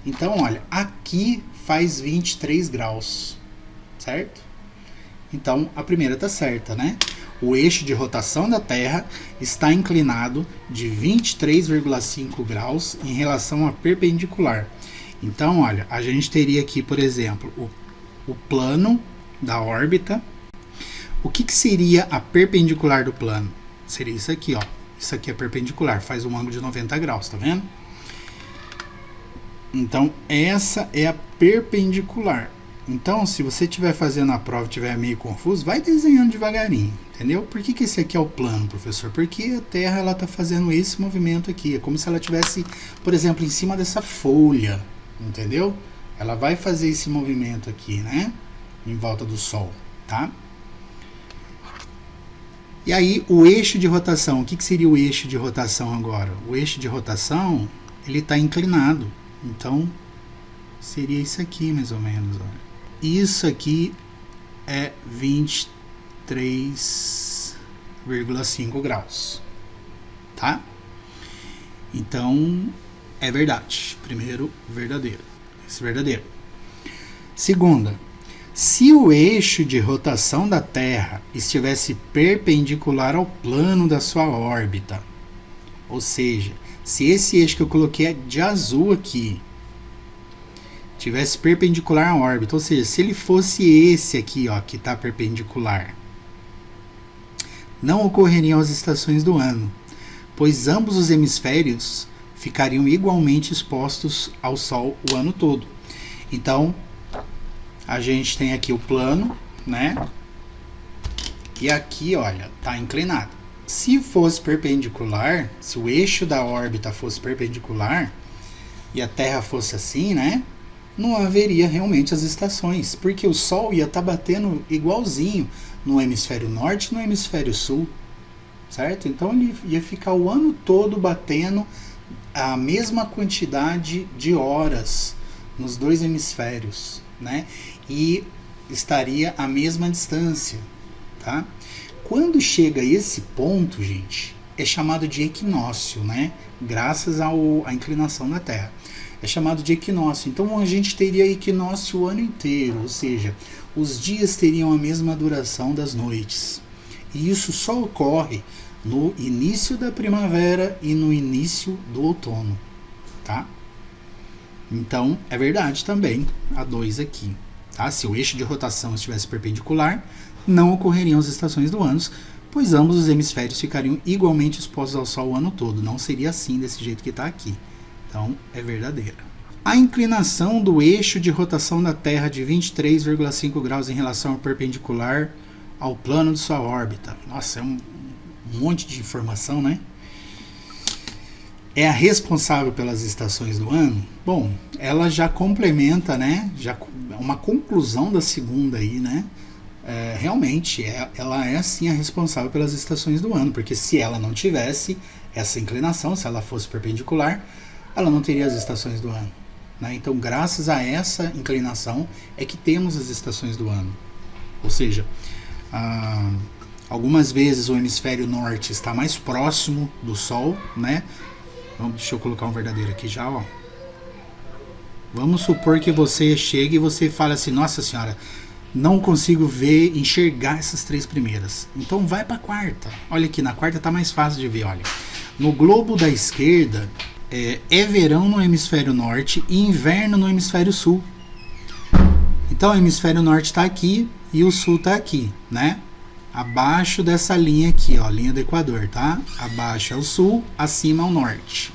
Então, olha, aqui faz 23 graus, certo? Então, a primeira tá certa, né? O eixo de rotação da Terra está inclinado de 23,5 graus em relação à perpendicular. Então, olha, a gente teria aqui, por exemplo, o plano da órbita. O que seria a perpendicular do plano? Seria isso aqui, ó. Isso aqui é perpendicular, faz um ângulo de 90 graus, tá vendo? Então, essa é a perpendicular. Então, se você estiver fazendo a prova e estiver meio confuso, vai desenhando devagarinho, entendeu? Por que esse aqui é o plano, professor? Porque a Terra ela está fazendo esse movimento aqui. É como se ela estivesse, por exemplo, em cima dessa folha, entendeu? Ela vai fazer esse movimento aqui, né? Em volta do Sol, tá? E aí, o eixo de rotação. O que seria o eixo de rotação agora? O eixo de rotação, ele está inclinado. Então, seria isso aqui, mais ou menos. Olha. Isso aqui é 23,5 graus. Tá? Então, é verdade. Primeiro, verdadeiro. Esse é verdadeiro. Segunda. Se o eixo de rotação da Terra estivesse perpendicular ao plano da sua órbita, ou seja, se esse eixo que eu coloquei de azul aqui tivesse perpendicular à órbita, ou seja, se ele fosse esse aqui, ó, que está perpendicular, não ocorreriam as estações do ano, pois ambos os hemisférios ficariam igualmente expostos ao Sol o ano todo. Então, a gente tem aqui o plano, né? E aqui, olha, tá inclinado. Se fosse perpendicular, se o eixo da órbita fosse perpendicular e a Terra fosse assim, né? Não haveria realmente as estações, porque o Sol ia estar batendo igualzinho no hemisfério norte e no hemisfério sul, certo? Então ele ia ficar o ano todo batendo a mesma quantidade de horas nos dois hemisférios, né? E estaria a mesma distância, tá? Quando chega a esse ponto, gente, é chamado de equinócio, né? Graças à inclinação da Terra. É chamado de equinócio. Então a gente teria equinócio o ano inteiro, ou seja, os dias teriam a mesma duração das noites. E isso só ocorre no início da primavera e no início do outono, tá? Então, é verdade também a 2 aqui. Tá? Se o eixo de rotação estivesse perpendicular, não ocorreriam as estações do ano, pois ambos os hemisférios ficariam igualmente expostos ao Sol o ano todo. Não seria assim, desse jeito que está aqui. Então, é verdadeira. A inclinação do eixo de rotação da Terra de 23,5 graus em relação ao perpendicular ao plano de sua órbita. Nossa, é um monte de informação, né? É a responsável pelas estações do ano? Bom, ela já complementa, né? Já uma conclusão da segunda aí, né? Realmente, ela é sim a responsável pelas estações do ano, porque se ela não tivesse essa inclinação, se ela fosse perpendicular, ela não teria as estações do ano, né? Então, graças a essa inclinação é que temos as estações do ano. Ou seja, algumas vezes o hemisfério norte está mais próximo do Sol, né? Deixa eu colocar um verdadeiro aqui já, ó. Vamos supor que você chegue e você fala assim, nossa senhora, não consigo ver, enxergar essas três primeiras. Então vai para a quarta. Olha aqui, na quarta tá mais fácil de ver, olha. No globo da esquerda é verão no hemisfério norte e inverno no hemisfério sul. Então o hemisfério norte está aqui e o sul está aqui, né? Abaixo dessa linha aqui, ó, linha do Equador, tá? Abaixo é o sul, acima é o norte.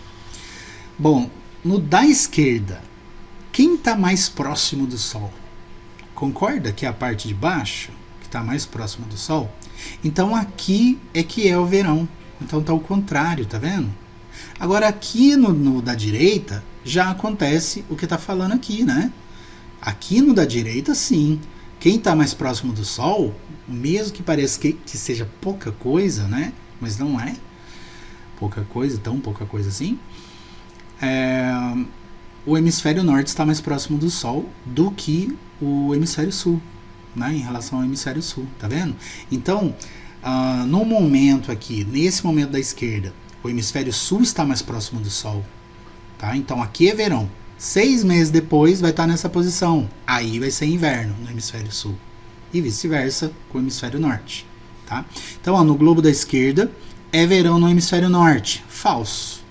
Bom, no da esquerda, quem está mais próximo do Sol? Concorda que é a parte de baixo, que está mais próximo do Sol? Então aqui é que é o verão. Então está o contrário, tá vendo? Agora aqui no da direita, já acontece o que está falando aqui, né? Aqui no da direita, sim. Quem está mais próximo do Sol, mesmo que pareça que seja pouca coisa, né? Mas não é pouca coisa, tão pouca coisa assim. O hemisfério norte está mais próximo do Sol do que o hemisfério sul, né? Em relação ao hemisfério sul, tá vendo? Então, no momento aqui, nesse momento da esquerda, o hemisfério sul está mais próximo do Sol, tá? Então aqui é verão. 6 meses depois vai estar nessa posição. Aí vai ser inverno no hemisfério sul. E vice-versa com o hemisfério norte, tá? Então, no globo da esquerda é verão no hemisfério norte. Falso,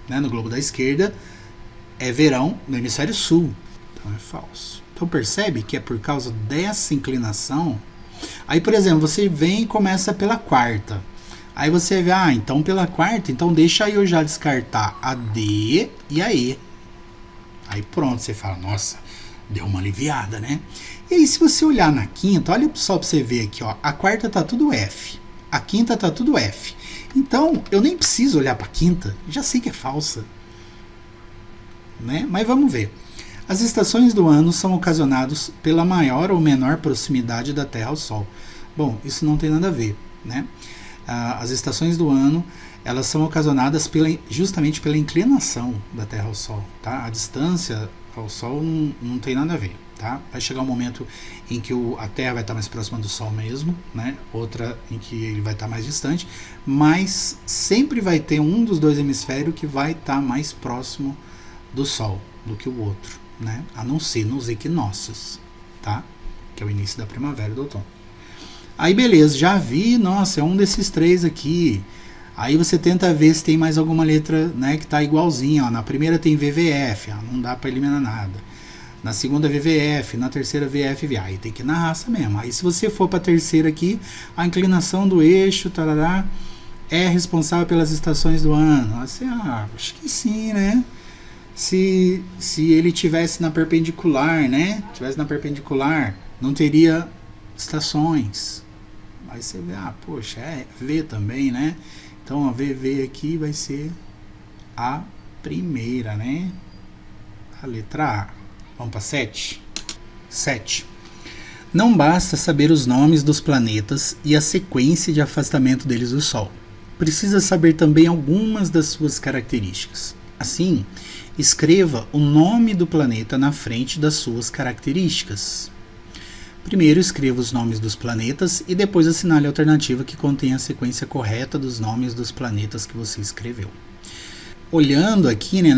né? No globo da esquerda é verão no hemisfério sul. Então é falso. Então percebe que é por causa dessa inclinação. Aí, por exemplo, você vem e começa pela quarta. Aí você vê, então pela quarta, então deixa eu já descartar a D e a E. Aí pronto, você fala, nossa, deu uma aliviada, né? E aí se você olhar na quinta, olha só pra você ver aqui, ó, a quarta tá tudo F, a quinta tá tudo F. Então, eu nem preciso olhar pra quinta, já sei que é falsa, né? Mas vamos ver. As estações do ano são ocasionadas pela maior ou menor proximidade da Terra ao Sol. Bom, isso não tem nada a ver, né? As estações do ano, elas são ocasionadas justamente pela inclinação da Terra ao Sol, tá? A distância ao Sol não tem nada a ver, tá? Vai chegar um momento em que a Terra vai estar mais próxima do Sol mesmo, né? Outra em que ele vai estar mais distante, mas sempre vai ter um dos dois hemisférios que vai estar mais próximo do Sol do que o outro, né? A não ser nos equinócios, tá? Que é o início da primavera e do outono. Aí beleza, já vi, nossa, é um desses três aqui. Aí você tenta ver se tem mais alguma letra, né, que está igualzinha. Ó. Na primeira tem VVF, ó, não dá para eliminar nada. Na segunda VVF, na terceira VFV. Aí tem que ir na raça mesmo. Aí se você for para a terceira aqui, a inclinação do eixo tarará, é responsável pelas estações do ano. Assim, acho que sim, né? Se ele tivesse na perpendicular, né? Tivesse na perpendicular, não teria estações. Aí você vê, poxa, é V também, né? Então a VV aqui vai ser a primeira, né? A letra A. Vamos para 7. 7. Não basta saber os nomes dos planetas e a sequência de afastamento deles do Sol. Precisa saber também algumas das suas características. Assim, escreva o nome do planeta na frente das suas características. Primeiro escreva os nomes dos planetas e depois assinale a alternativa que contém a sequência correta dos nomes dos planetas que você escreveu. Olhando aqui, né,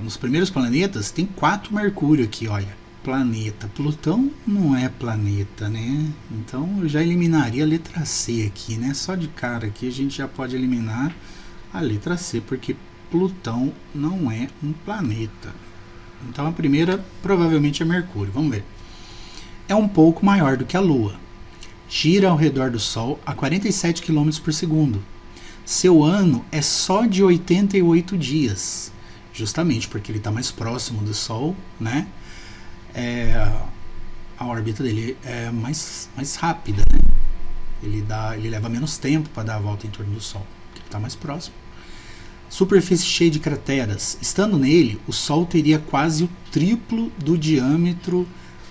nos primeiros planetas, tem 4 Mercúrio aqui, olha. Planeta. Plutão não é planeta, né? Então eu já eliminaria a letra C aqui, né? Só de cara aqui a gente já pode eliminar a letra C, porque Plutão não é um planeta. Então a primeira provavelmente é Mercúrio. Vamos ver. É um pouco maior do que a Lua. Gira ao redor do Sol a 47 km por segundo. Seu ano é só de 88 dias. Justamente porque ele está mais próximo do Sol, né? A órbita dele é mais rápida, né? Ele leva menos tempo para dar a volta em torno do Sol, porque ele está mais próximo. Superfície cheia de crateras. Estando nele, o Sol teria quase o triplo do diâmetro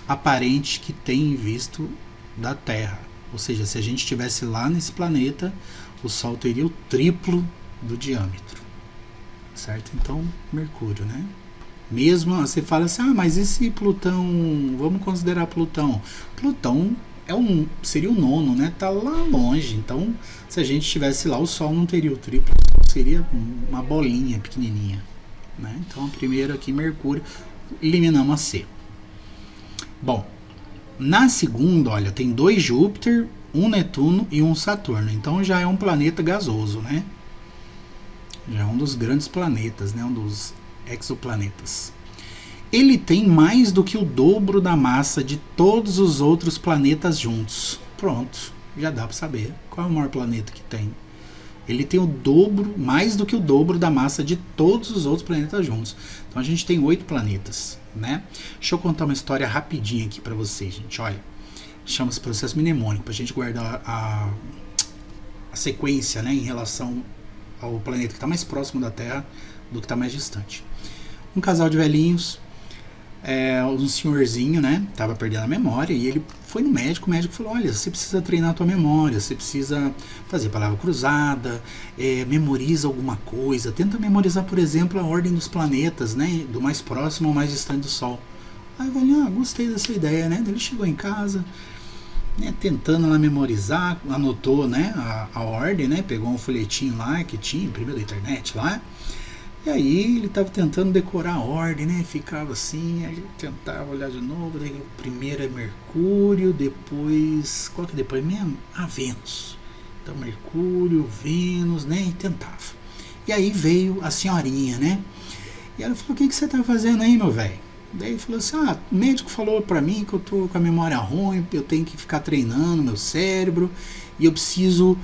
aparente que tem visto da Terra. Ou seja, se a gente estivesse lá nesse planeta, o Sol teria o triplo do diâmetro. Certo? Então, Mercúrio, né? Mesmo, você fala assim, mas e se Plutão, vamos considerar Plutão. Plutão seria o nono, né? Tá lá longe. Então, se a gente estivesse lá, o Sol não teria o triplo, seria uma bolinha pequenininha, né? Então, a primeira aqui, Mercúrio, eliminamos a C. Bom, na segunda, olha, tem 2 Júpiter, 1 Netuno e 1 Saturno. Então, já é um planeta gasoso, né? Já é um dos grandes planetas, né? Um dos exoplanetas. Ele tem mais do que o dobro da massa de todos os outros planetas juntos. Pronto, já dá para saber qual é o maior planeta que tem. Ele tem o dobro, mais do que o dobro da massa de todos os outros planetas juntos. Então a gente tem 8 planetas, né? Deixa eu contar uma história rapidinha aqui para vocês, gente. Olha, chama-se processo mnemônico, para a gente guardar a sequência, né, em relação ao planeta que está mais próximo da Terra do que está mais distante. Um casal de velhinhos, um senhorzinho, né, tava perdendo a memória e ele foi no médico, o médico falou, olha, você precisa treinar a tua memória, você precisa fazer palavra cruzada, memoriza alguma coisa, tenta memorizar, por exemplo, a ordem dos planetas, né, do mais próximo ao mais distante do Sol. Aí o velhinho, gostei dessa ideia, né, ele chegou em casa, né, tentando lá memorizar, anotou, né, a ordem, né, pegou um folhetinho lá que tinha, imprimiu da internet lá. E aí ele estava tentando decorar a ordem, né? Ficava assim, aí tentava olhar de novo. Daí o primeiro é Mercúrio, depois... Qual que é depois mesmo? Vênus. Então Mercúrio, Vênus, né? E tentava. E aí veio a senhorinha, né? E ela falou, o que você tá fazendo aí, meu velho? Daí ele falou assim, o médico falou pra mim que eu tô com a memória ruim, eu tenho que ficar treinando meu cérebro, e eu preciso...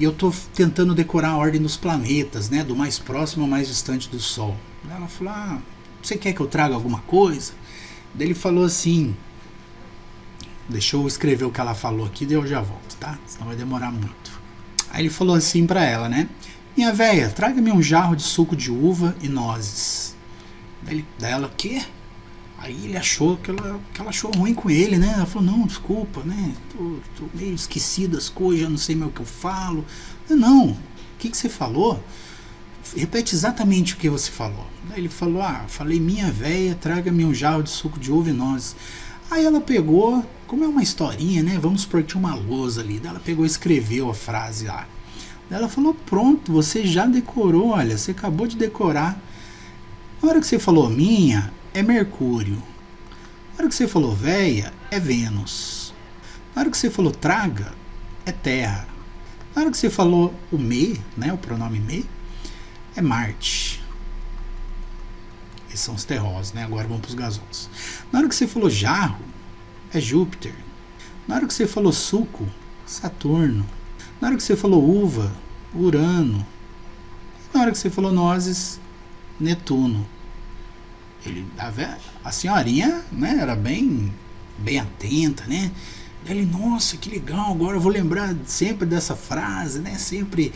E eu estou tentando decorar a ordem dos planetas, né? Do mais próximo ao mais distante do Sol. Ela falou, você quer que eu traga alguma coisa? Daí ele falou assim, deixa eu escrever o que ela falou aqui, daí eu já volto, tá? Senão vai demorar muito. Aí ele falou assim para ela, né? Minha véia, traga-me um jarro de suco de uva e nozes. Daí ela, o quê? Aí ele achou que ela achou ruim com ele, né? Ela falou, não, desculpa, né? Tô meio esquecido das coisas, já não sei mais o que eu falo. Não, o que você falou? Repete exatamente o que você falou. Daí ele falou, falei, minha véia, traga-me um jarro de suco de uva e nozes. Aí ela pegou, como é uma historinha, né? Vamos supor que tinha uma lousa ali. Daí ela pegou e escreveu a frase lá. Daí ela falou, pronto, você já decorou, olha, você acabou de decorar. Na hora que você falou minha... é Mercúrio. Na hora que você falou véia, é Vênus. Na hora que você falou traga, é Terra. Na hora que você falou o me, né, o pronome me, é Marte. Esses são os terrosos, né? Agora vamos para os gasosos. Na hora que você falou jarro, é Júpiter. Na hora que você falou suco, Saturno. Na hora que você falou uva, Urano. Na hora que você falou nozes, Netuno. A senhorinha, né, era bem atenta, né? Ele, nossa, que legal, agora eu vou lembrar sempre dessa frase, né? Sempre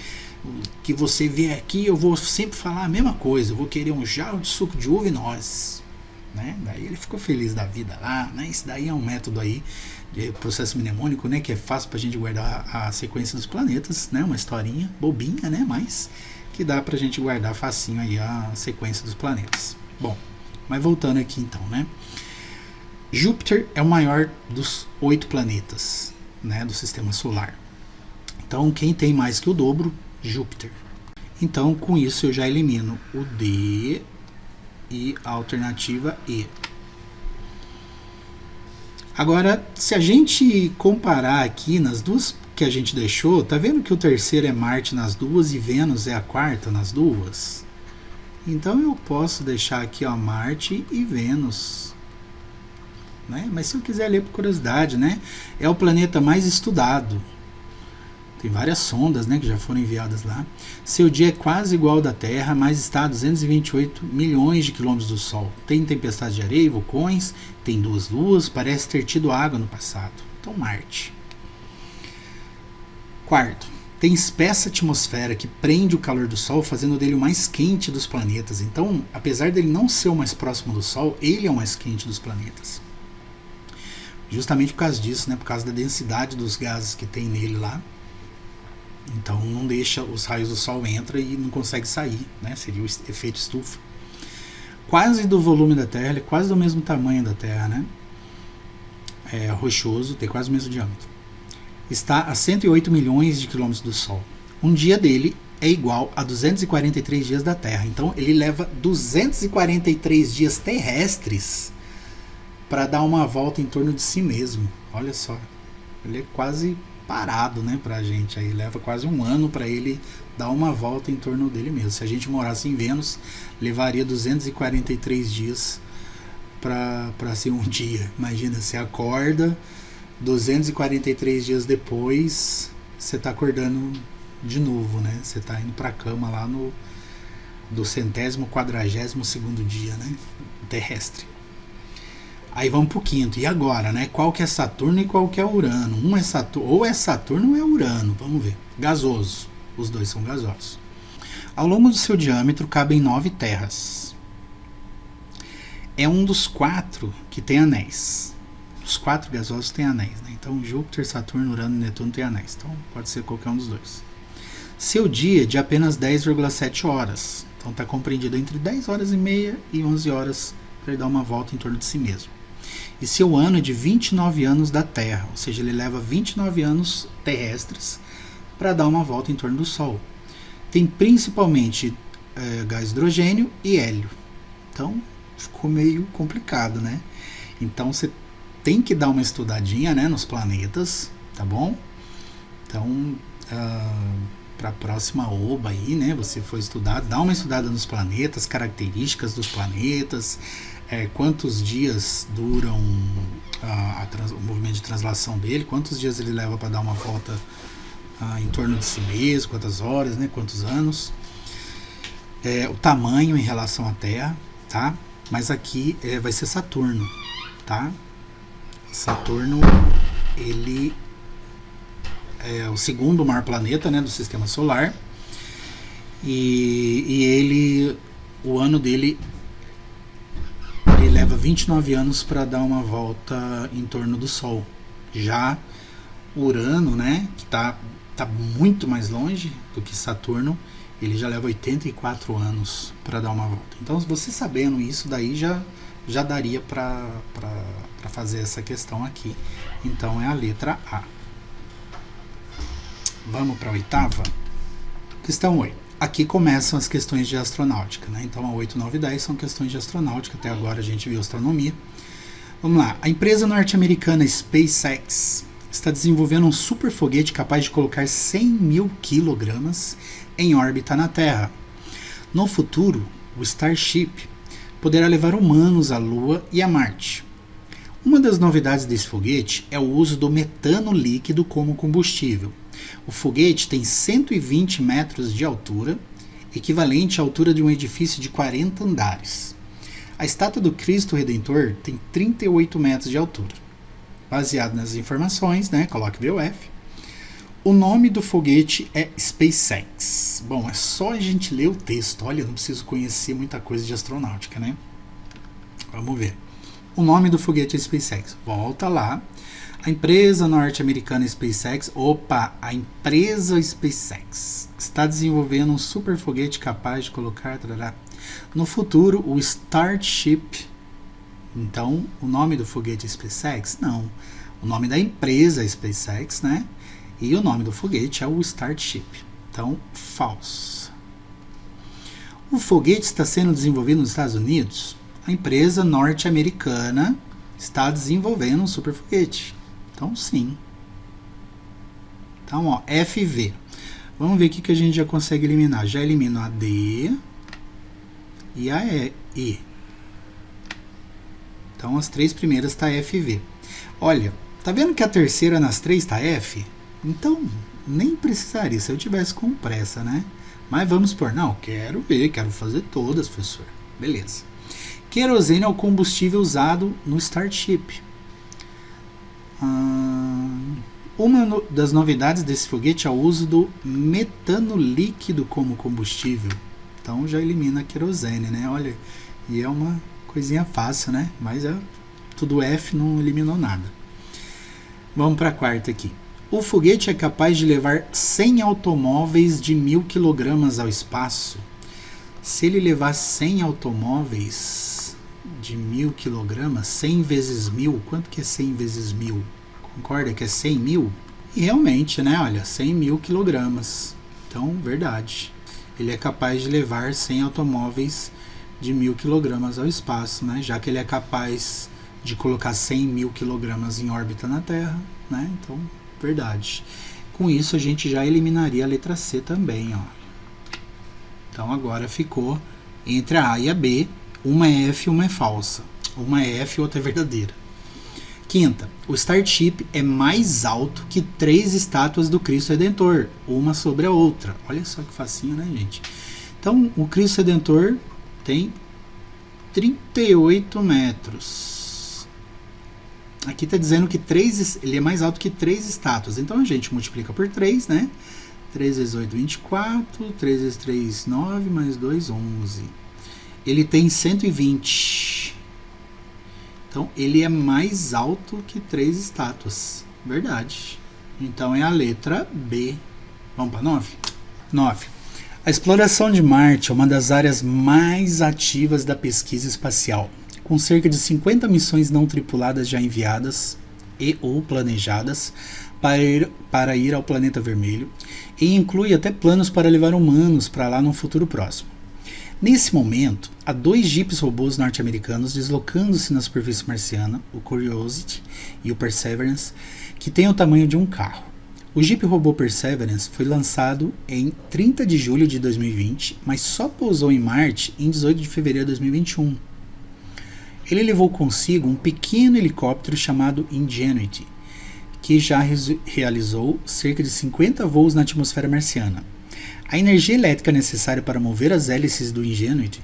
que você vier aqui, eu vou sempre falar a mesma coisa. Eu vou querer um jarro de suco de uva e nozes, né? Daí ele ficou feliz da vida lá, né? Isso daí é um método aí de processo mnemônico, né? Que é fácil pra gente guardar a sequência dos planetas, né? Uma historinha bobinha, né? Mas que dá pra gente guardar facinho aí a sequência dos planetas. Bom, mas voltando aqui então, né? Júpiter é o maior dos 8 planetas, né, do sistema solar. Então, quem tem mais que o dobro? Júpiter. Então, com isso eu já elimino o D e a alternativa E. Agora, se a gente comparar aqui nas duas que a gente deixou, tá vendo que o terceiro é Marte nas duas e Vênus é a quarta nas duas? Então eu posso deixar aqui, ó, Marte e Vênus, né? Mas se eu quiser ler por curiosidade, né? É o planeta mais estudado. Tem várias sondas, né, que já foram enviadas lá. Seu dia é quase igual ao da Terra, mas está a 228 milhões de quilômetros do Sol. Tem tempestades de areia e vulcões, tem 2 luas, parece ter tido água no passado. Então Marte. Quarto, tem espessa atmosfera que prende o calor do Sol, fazendo dele o mais quente dos planetas. Então, apesar dele não ser o mais próximo do Sol, ele é o mais quente dos planetas. Justamente por causa disso, né? Por causa da densidade dos gases que tem nele lá. Então não deixa, os raios do Sol entram e não consegue sair, né? Seria o efeito estufa. Quase do volume da Terra, ele é quase do mesmo tamanho da Terra, né? É rochoso, tem quase o mesmo diâmetro. Está a 108 milhões de quilômetros do Sol. Um dia dele é igual a 243 dias da Terra. Então ele leva 243 dias terrestres para dar uma volta em torno de si mesmo. Olha só, ele é quase parado, né, pra gente. Aí leva quase um ano para ele dar uma volta em torno dele mesmo. Se a gente morasse em Vênus, levaria 243 dias para ser um dia. Imagina, você acorda 243 dias depois, você tá acordando de novo, né? Você tá indo pra cama lá do 142º dia, né? Terrestre. Aí vamos pro quinto. E agora, né? Qual que é Saturno e qual que é Urano? Um é Saturno, ou é Saturno ou é Urano. Vamos ver. Gasoso. Os dois são gasosos. Ao longo do seu diâmetro cabem 9 terras. É um dos 4 que tem anéis. Os 4 gasosos têm anéis, né? Então Júpiter, Saturno, Urano e Netuno têm anéis. Então pode ser qualquer um dos dois. Seu dia é de apenas 10,7 horas. Então está compreendido entre 10 horas e meia e 11 horas para ele dar uma volta em torno de si mesmo. E seu ano é de 29 anos da Terra, ou seja, ele leva 29 anos terrestres para dar uma volta em torno do Sol. Tem principalmente gás hidrogênio e hélio. Então ficou meio complicado, né? Então você tem que dar uma estudadinha, né, nos planetas, tá bom? Então, para a próxima OBA aí, né, você for estudar, dá uma estudada nos planetas, características dos planetas, quantos dias duram o movimento de translação dele, quantos dias ele leva para dar uma volta em torno de si mesmo, quantas horas, né, quantos anos, o tamanho em relação à Terra, tá? Mas aqui vai ser Saturno, tá? Saturno, ele é o segundo maior planeta, né, do Sistema Solar, e ele, o ano dele, ele leva 29 anos para dar uma volta em torno do Sol. Já Urano, né, que tá muito mais longe do que Saturno, ele já leva 84 anos para dar uma volta. Então, você sabendo isso daí, já daria para fazer essa questão aqui. Então é a letra A. Vamos para a oitava? Questão 8. Aqui começam as questões de astronáutica, né? Então a 8, 9 e 10 são questões de astronáutica. Até agora a gente viu astronomia. Vamos lá. A empresa norte-americana SpaceX está desenvolvendo um super foguete capaz de colocar 100 mil quilogramas em órbita na Terra. No futuro, o Starship poderá levar humanos à Lua e a Marte. Uma das novidades desse foguete é o uso do metano líquido como combustível. O foguete tem 120 metros de altura, equivalente à altura de um edifício de 40 andares. A estátua do Cristo Redentor tem 38 metros de altura. Baseado nas informações, né, coloque VOF. O nome do foguete é SpaceX. Bom, é só a gente ler o texto. Olha, eu não preciso conhecer muita coisa de astronáutica, né? Vamos ver. O nome do foguete é SpaceX. Volta lá. A empresa norte-americana SpaceX, a empresa SpaceX está desenvolvendo um super foguete capaz de colocar no futuro o Starship. Então, o nome do foguete é SpaceX? Não. O nome da empresa é SpaceX, né? E o nome do foguete é o Starship. Então, falso. O foguete está sendo desenvolvido nos Estados Unidos? A empresa norte-americana está desenvolvendo um super foguete. Então, sim. Então, ó, FV. Vamos ver o que a gente já consegue eliminar. Já elimino a D e a E. Então, as três primeiras está FV. Olha, tá vendo que a terceira nas três está F? Então, nem precisaria se eu tivesse com pressa, né? Mas vamos por, não, quero ver, quero fazer todas, professor. Beleza. Querosene é o combustível usado no Starship. Uma das novidades desse foguete é o uso do metano líquido como combustível. Então já elimina a querosene, né? Olha, e é uma coisinha fácil, né? Mas tudo F não eliminou nada. Vamos para a quarta aqui. O foguete é capaz de levar 100 automóveis de 1.000 kg ao espaço. Se ele levar 100 automóveis de 1.000 kg, 100 vezes 1.000, quanto que é 100 vezes 1.000? Concorda que é 100 mil? E realmente, né? Olha, 100.000 kg. Então, verdade. Ele é capaz de levar 100 automóveis de 1.000 kg ao espaço, né? Já que ele é capaz de colocar 100.000 kg em órbita na Terra, né? Então, verdade. Com isso, a gente já eliminaria a letra C também, ó. Então, agora ficou entre a A e a B, uma é F e uma é falsa. Uma é F e outra é verdadeira. Quinta, o Starship é mais alto que 3 estátuas do Cristo Redentor, uma sobre a outra. Olha só que facinho, né, gente? Então, o Cristo Redentor tem 38 metros. Aqui está dizendo que ele é mais alto que 3 estátuas. Então, a gente multiplica por 3, né? 3 vezes 8, 24. 3 vezes 3, 9. Mais 2, 11. Ele tem 120. Então, ele é mais alto que 3 estátuas. Verdade. Então, é a letra B. Vamos para 9? 9. A exploração de Marte é uma das áreas mais ativas da pesquisa espacial, com cerca de 50 missões não tripuladas já enviadas e ou planejadas para ir ao planeta vermelho, e inclui até planos para levar humanos para lá num futuro próximo. Nesse momento, há 2 jipes robôs norte-americanos deslocando-se na superfície marciana, o Curiosity e o Perseverance, que têm o tamanho de um carro. O Jeep robô Perseverance foi lançado em 30 de julho de 2020, mas só pousou em Marte em 18 de fevereiro de 2021. Ele levou consigo um pequeno helicóptero chamado Ingenuity, que já realizou cerca de 50 voos na atmosfera marciana. A energia elétrica necessária para mover as hélices do Ingenuity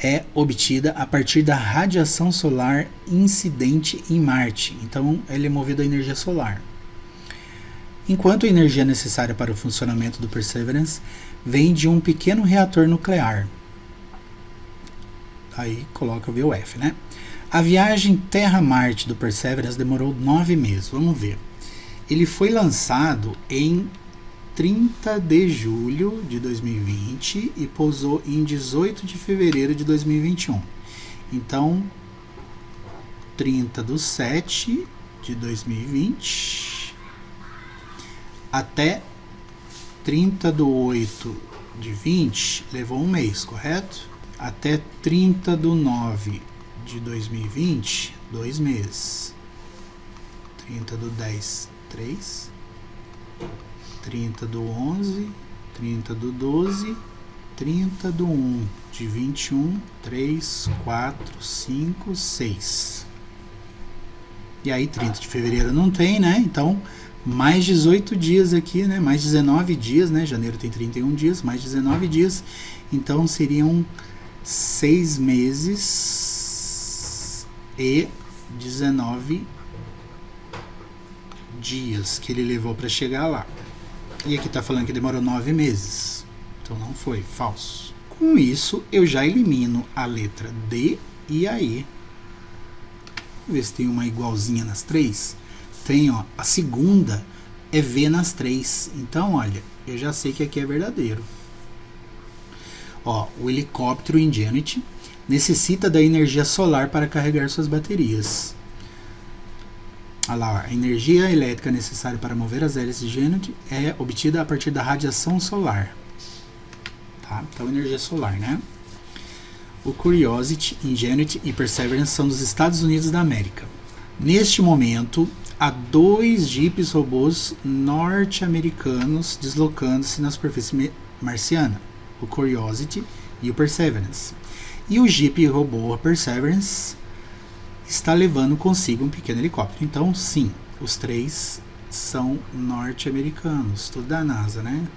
é obtida a partir da radiação solar incidente em Marte. Então, ele é movido a energia solar. Enquanto a energia necessária para o funcionamento do Perseverance vem de um pequeno reator nuclear. Aí coloca o VOF, né? A viagem Terra-Marte do Perseverance demorou 9 meses. Vamos ver. Ele foi lançado em 30 de julho de 2020 e pousou em 18 de fevereiro de 2021. Então, 30/7 de 2020 até 30/8 de 20 levou um mês, correto? Até 30/9 de 2020, 2 meses. 30/10, 3. 30/11, 30/12, 30/1 de 21, 3, 4, 5, 6. E aí 30 de fevereiro não tem, né? Então, mais 18 dias aqui, né? Mais 19 dias, né? Janeiro tem 31 dias, mais 19 dias. Então, seriam 6 meses e 19 dias que ele levou para chegar lá. E aqui está falando que demorou 9 meses. Então não foi, falso. Com isso, eu já elimino a letra D e a E. Vamos ver se tem uma igualzinha nas 3. Tem, ó, a segunda é V nas 3. Então, olha, eu já sei que aqui é verdadeiro. Ó, o helicóptero Ingenuity necessita da energia solar para carregar suas baterias. Olha lá, a energia elétrica necessária para mover as hélices de Ingenuity é obtida a partir da radiação solar. Tá? Então, energia solar, né? O Curiosity, Ingenuity e Perseverance são dos Estados Unidos da América. Neste momento, há 2 jipes robôs norte-americanos deslocando-se na superfície marciana, o Curiosity e o Perseverance. E o jipe robô Perseverance está levando consigo um pequeno helicóptero. Então, sim, os 3 são norte-americanos, tudo da NASA, né?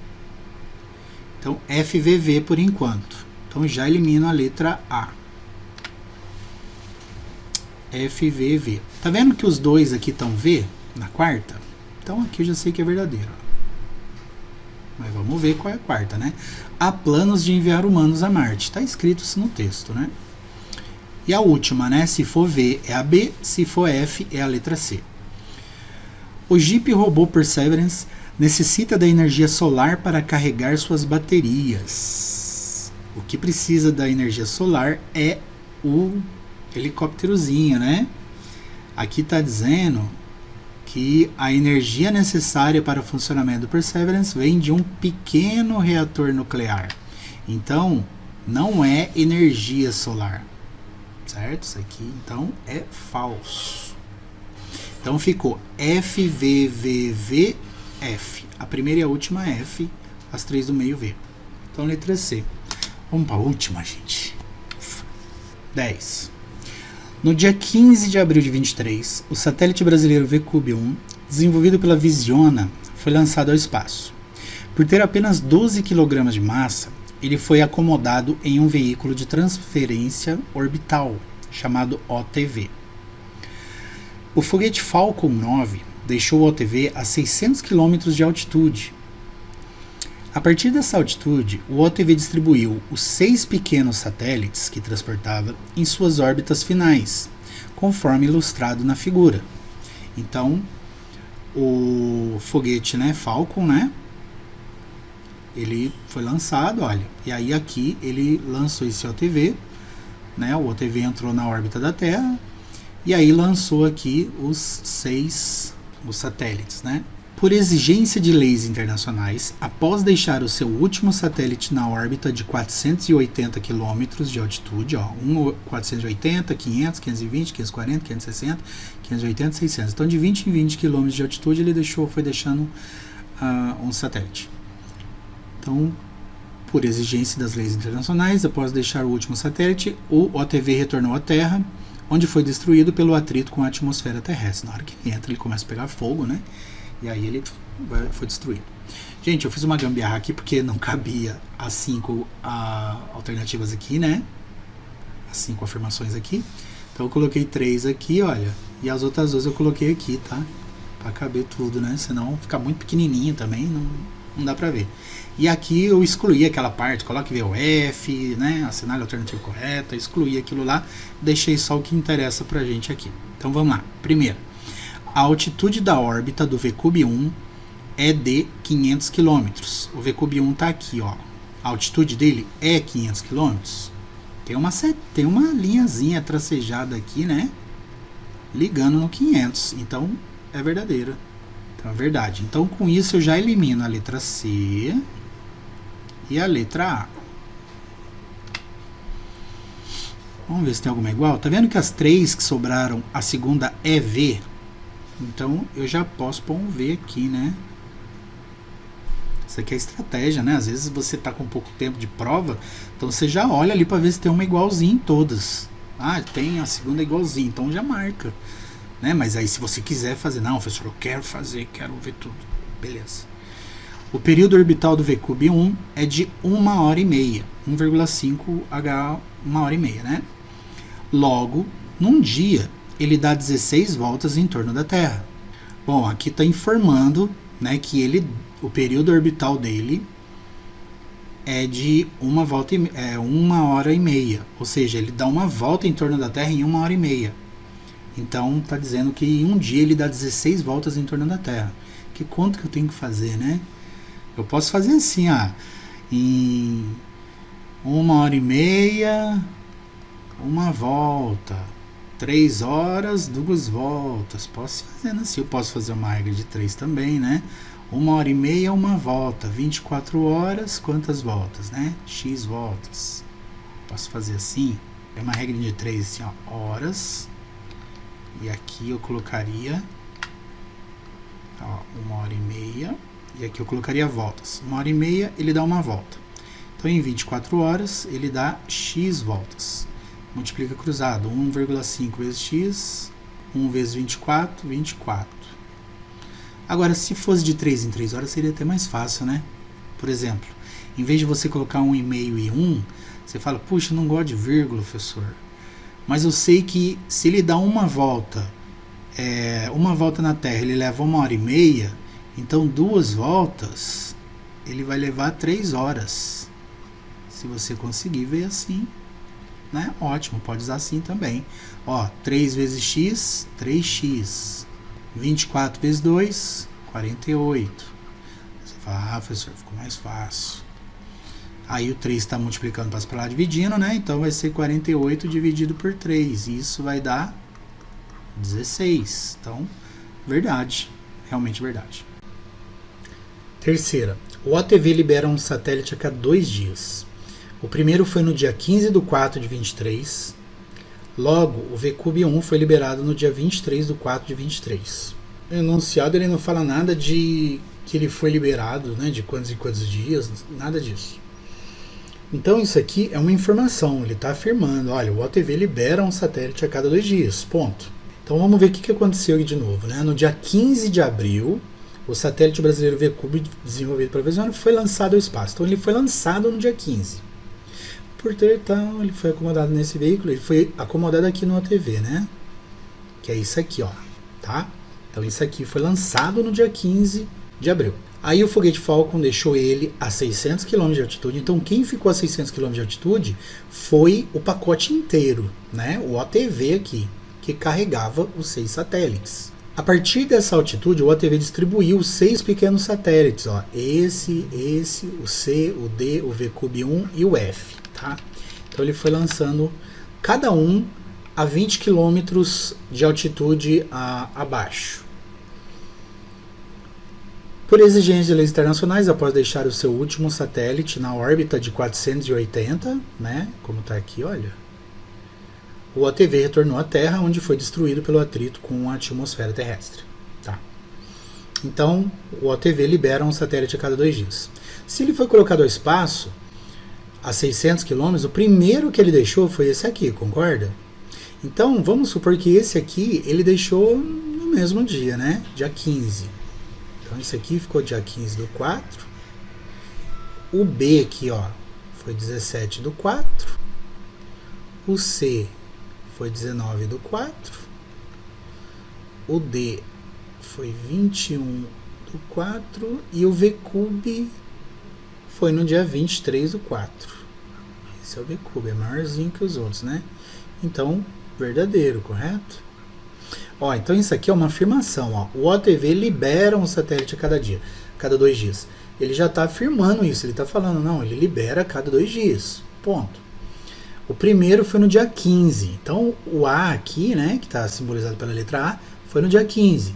Então, FVV por enquanto. Então, já elimino a letra A. FVV. Tá vendo que os 2 aqui estão V na quarta? Então aqui eu já sei que é verdadeiro. Mas vamos ver qual é a quarta, né? Há planos de enviar humanos a Marte. Está escrito isso no texto, né? E a última, né? Se for V é a B, se for F é a letra C. O Jeep robô Perseverance necessita da energia solar para carregar suas baterias. O que precisa da energia solar é o helicópterozinho, né? Aqui está dizendo que a energia necessária para o funcionamento do Perseverance vem de um pequeno reator nuclear. Então, não é energia solar, certo? Isso aqui, então, é falso. Então, ficou FVVVF. A primeira e a última é F, as três do meio V. Então, letra C. Vamos para a última, gente. 10. No dia 15 de abril de 23, o satélite brasileiro VCUB-1, desenvolvido pela Visiona, foi lançado ao espaço. Por ter apenas 12 kg de massa, ele foi acomodado em um veículo de transferência orbital, chamado OTV. O foguete Falcon 9 deixou o OTV a 600 km de altitude. A partir dessa altitude, o OTV distribuiu os 6 pequenos satélites que transportava em suas órbitas finais, conforme ilustrado na figura. Então, o foguete, né, Falcon, né, ele foi lançado, olha, e aí aqui ele lançou esse OTV, né, o OTV entrou na órbita da Terra, e aí lançou aqui os satélites, né. Por exigência de leis internacionais, após deixar o seu último satélite na órbita de 480 km de altitude, 480, 500, 520, 540, 560, 580, 600. Então, de 20 em 20 km de altitude, ele foi deixando um satélite. Então, por exigência das leis internacionais, após deixar o último satélite, o OTV retornou à Terra, onde foi destruído pelo atrito com a atmosfera terrestre. Na hora que ele entra, ele começa a pegar fogo, né? E aí ele foi destruído. Gente, eu fiz uma gambiarra aqui porque não cabia as 5 alternativas aqui, né? As 5 afirmações aqui. Então eu coloquei 3 aqui, olha. E as outras 2 eu coloquei aqui, tá? Pra caber tudo, né? Senão fica muito pequenininho também, não dá pra ver. E aqui eu excluí aquela parte, coloque VOF, né? Assinale a alternativa correta, excluí aquilo lá. Deixei só o que interessa pra gente aqui. Então vamos lá. Primeiro. A altitude da órbita do VCUB-1 é de 500 km. O VCUB-1 está aqui, ó. A altitude dele é 500 km. Tem uma linhazinha tracejada aqui, né? Ligando no 500. Então, é verdadeiro. Então, é verdade. Então, com isso, eu já elimino a letra C e a letra A. Vamos ver se tem alguma igual. Tá vendo que as 3 que sobraram, a segunda é V? Então, eu já posso pôr um V aqui, né? Isso aqui é estratégia, né? Às vezes você tá com pouco tempo de prova, então você já olha ali para ver se tem uma igualzinha em todas. Ah, tem a segunda igualzinha, então já marca, né? Mas aí se você quiser fazer, não, professor, eu quero fazer, quero ver tudo. Beleza. O período orbital do VCUB-1 é de 1h30, 1,5 H, 1h30, né? Logo, num dia, ele dá 16 voltas em torno da Terra. Bom, aqui está informando, né, que o período orbital dele é de 1h30, ou seja, ele dá uma volta em torno da Terra em 1h30. Então está dizendo que em um dia ele dá 16 voltas em torno da Terra. Que conta que eu tenho que fazer, né? Eu posso fazer assim, em 1h30, uma volta. 3 horas, 2 voltas. Posso fazer assim. Eu posso fazer uma regra de 3 também, né? 1h30, uma volta. 24 horas, quantas voltas, né? X voltas. Posso fazer assim. É uma regra de 3, assim, ó. Horas. E aqui eu colocaria 1h30. E aqui eu colocaria voltas. 1h30, ele dá uma volta. Então, em 24 horas, ele dá X voltas. Multiplica cruzado, 1,5 vezes x, 1 vezes 24, 24. Agora, se fosse de 3 em 3 horas, seria até mais fácil, né? Por exemplo, em vez de você colocar 1,5 e 1, você fala, puxa, não gosto de vírgula, professor. Mas eu sei que se ele dá uma volta uma volta na Terra ele leva 1h30, então 2 voltas ele vai levar 3 horas. Se você conseguir ver assim, né? Ótimo, pode usar assim também. 3 vezes x, 3x. 24 vezes 2, 48. Você fala, professor, ficou mais fácil. Aí o 3 está multiplicando para lá dividindo, né? Então vai ser 48 dividido por 3. E isso vai dar 16. Então, verdade. Realmente verdade. Terceira. O OTV libera um satélite a cada 2 dias. O primeiro foi no dia 15/4 de 23. Logo, o VCube 1 foi liberado no dia 23/4 de 23. O enunciado ele não fala nada de que ele foi liberado, né, de quantos e quantos dias, nada disso. Então isso aqui é uma informação, ele está afirmando, olha, o OTV libera um satélite a cada 2 dias, ponto. Então vamos ver o que aconteceu aqui de novo, né? No dia 15 de abril, o satélite brasileiro VCube, desenvolvido pela Visionário, foi lançado ao espaço. Então ele foi lançado no dia 15. Portanto, ele foi acomodado nesse veículo, ele foi acomodado aqui no OTV, né? Que é isso aqui, ó, tá? Então isso aqui foi lançado no dia 15 de abril. Aí o foguete Falcon deixou ele a 600 km de altitude. Então quem ficou a 600 km de altitude foi o pacote inteiro, né? O OTV aqui, que carregava os 6 satélites. A partir dessa altitude, o OTV distribuiu 6 pequenos satélites, ó, esse, o C, o D, o VCube 1 e o F, tá? Então ele foi lançando cada um a 20 km de altitude abaixo. Por exigências de leis internacionais, após deixar o seu último satélite na órbita de 480, né, como está aqui, olha, o OTV retornou à Terra, onde foi destruído pelo atrito com a atmosfera terrestre. Tá? Então, o OTV libera um satélite a cada 2 dias. Se ele foi colocado ao espaço a 600 km, o primeiro que ele deixou foi esse aqui, concorda? Então, vamos supor que esse aqui ele deixou no mesmo dia, né? Dia 15. Então, esse aqui ficou dia 15/4. O B aqui, ó, foi 17/4. O C foi 19/4. O D foi 21/4. E o VCube foi no dia 23/4. Esse é o VCube, é maiorzinho que os outros, né? Então, verdadeiro, correto? Ó, então isso aqui é uma afirmação, ó. O OTV libera um satélite a cada dia, cada 2 dias. Ele já está afirmando isso, ele está falando, não, ele libera a cada 2 dias, ponto. O primeiro foi no dia 15, então o A aqui, né, que está simbolizado pela letra A, foi no dia 15.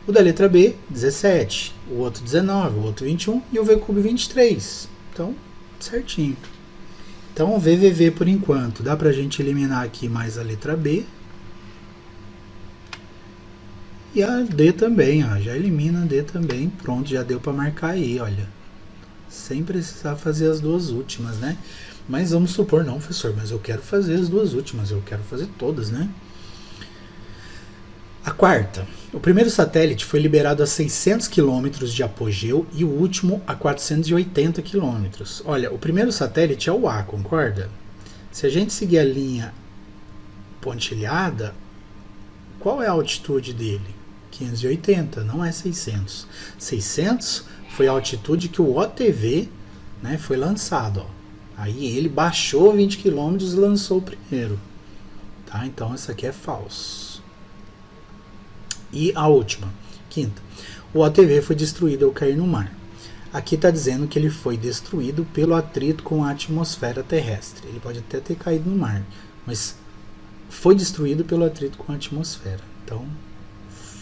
O da letra B, 17, o outro 19, o outro 21 e o VCube 23. Então, certinho. Então, o VVV por enquanto, dá pra gente eliminar aqui mais a letra B. E a D também, ó, já elimina a D também. Pronto, já deu para marcar aí, olha. Sem precisar fazer as 2 últimas, né? Mas vamos supor, não, professor, mas eu quero fazer as 2 últimas, eu quero fazer todas, né? A quarta. O primeiro satélite foi liberado a 600 km de apogeu e o último a 480 km. Olha, o primeiro satélite é o A, concorda? Se a gente seguir a linha pontilhada, qual é a altitude dele? 580, não é 600. 600 foi a altitude que o OTV, né, foi lançado. Ó. Aí ele baixou 20 km e lançou o primeiro. Tá? Então essa aqui é falso. E a última, quinta. O OTV foi destruído ao cair no mar. Aqui está dizendo que ele foi destruído pelo atrito com a atmosfera terrestre. Ele pode até ter caído no mar, mas foi destruído pelo atrito com a atmosfera. Então,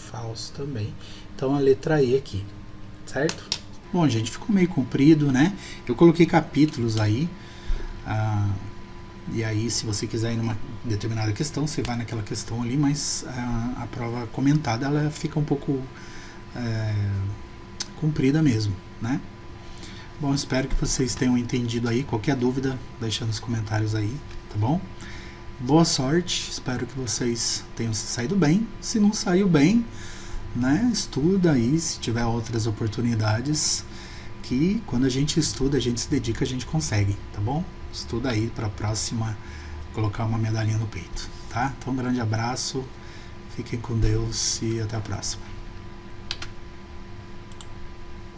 falso também. Então, a letra E aqui, certo? Bom, gente, ficou meio comprido, né? Eu coloquei capítulos aí. E aí, se você quiser ir numa determinada questão, você vai naquela questão ali, mas a prova comentada, ela fica um pouco comprida mesmo, né? Bom, espero que vocês tenham entendido aí. Qualquer dúvida, deixa nos comentários aí, tá bom? Boa sorte, espero que vocês tenham saído bem. Se não saiu bem, né, estuda aí, se tiver outras oportunidades, que quando a gente estuda, a gente se dedica, a gente consegue, tá bom? Estuda aí para a próxima colocar uma medalhinha no peito, tá? Então, um grande abraço, Fiquem com Deus e até a próxima.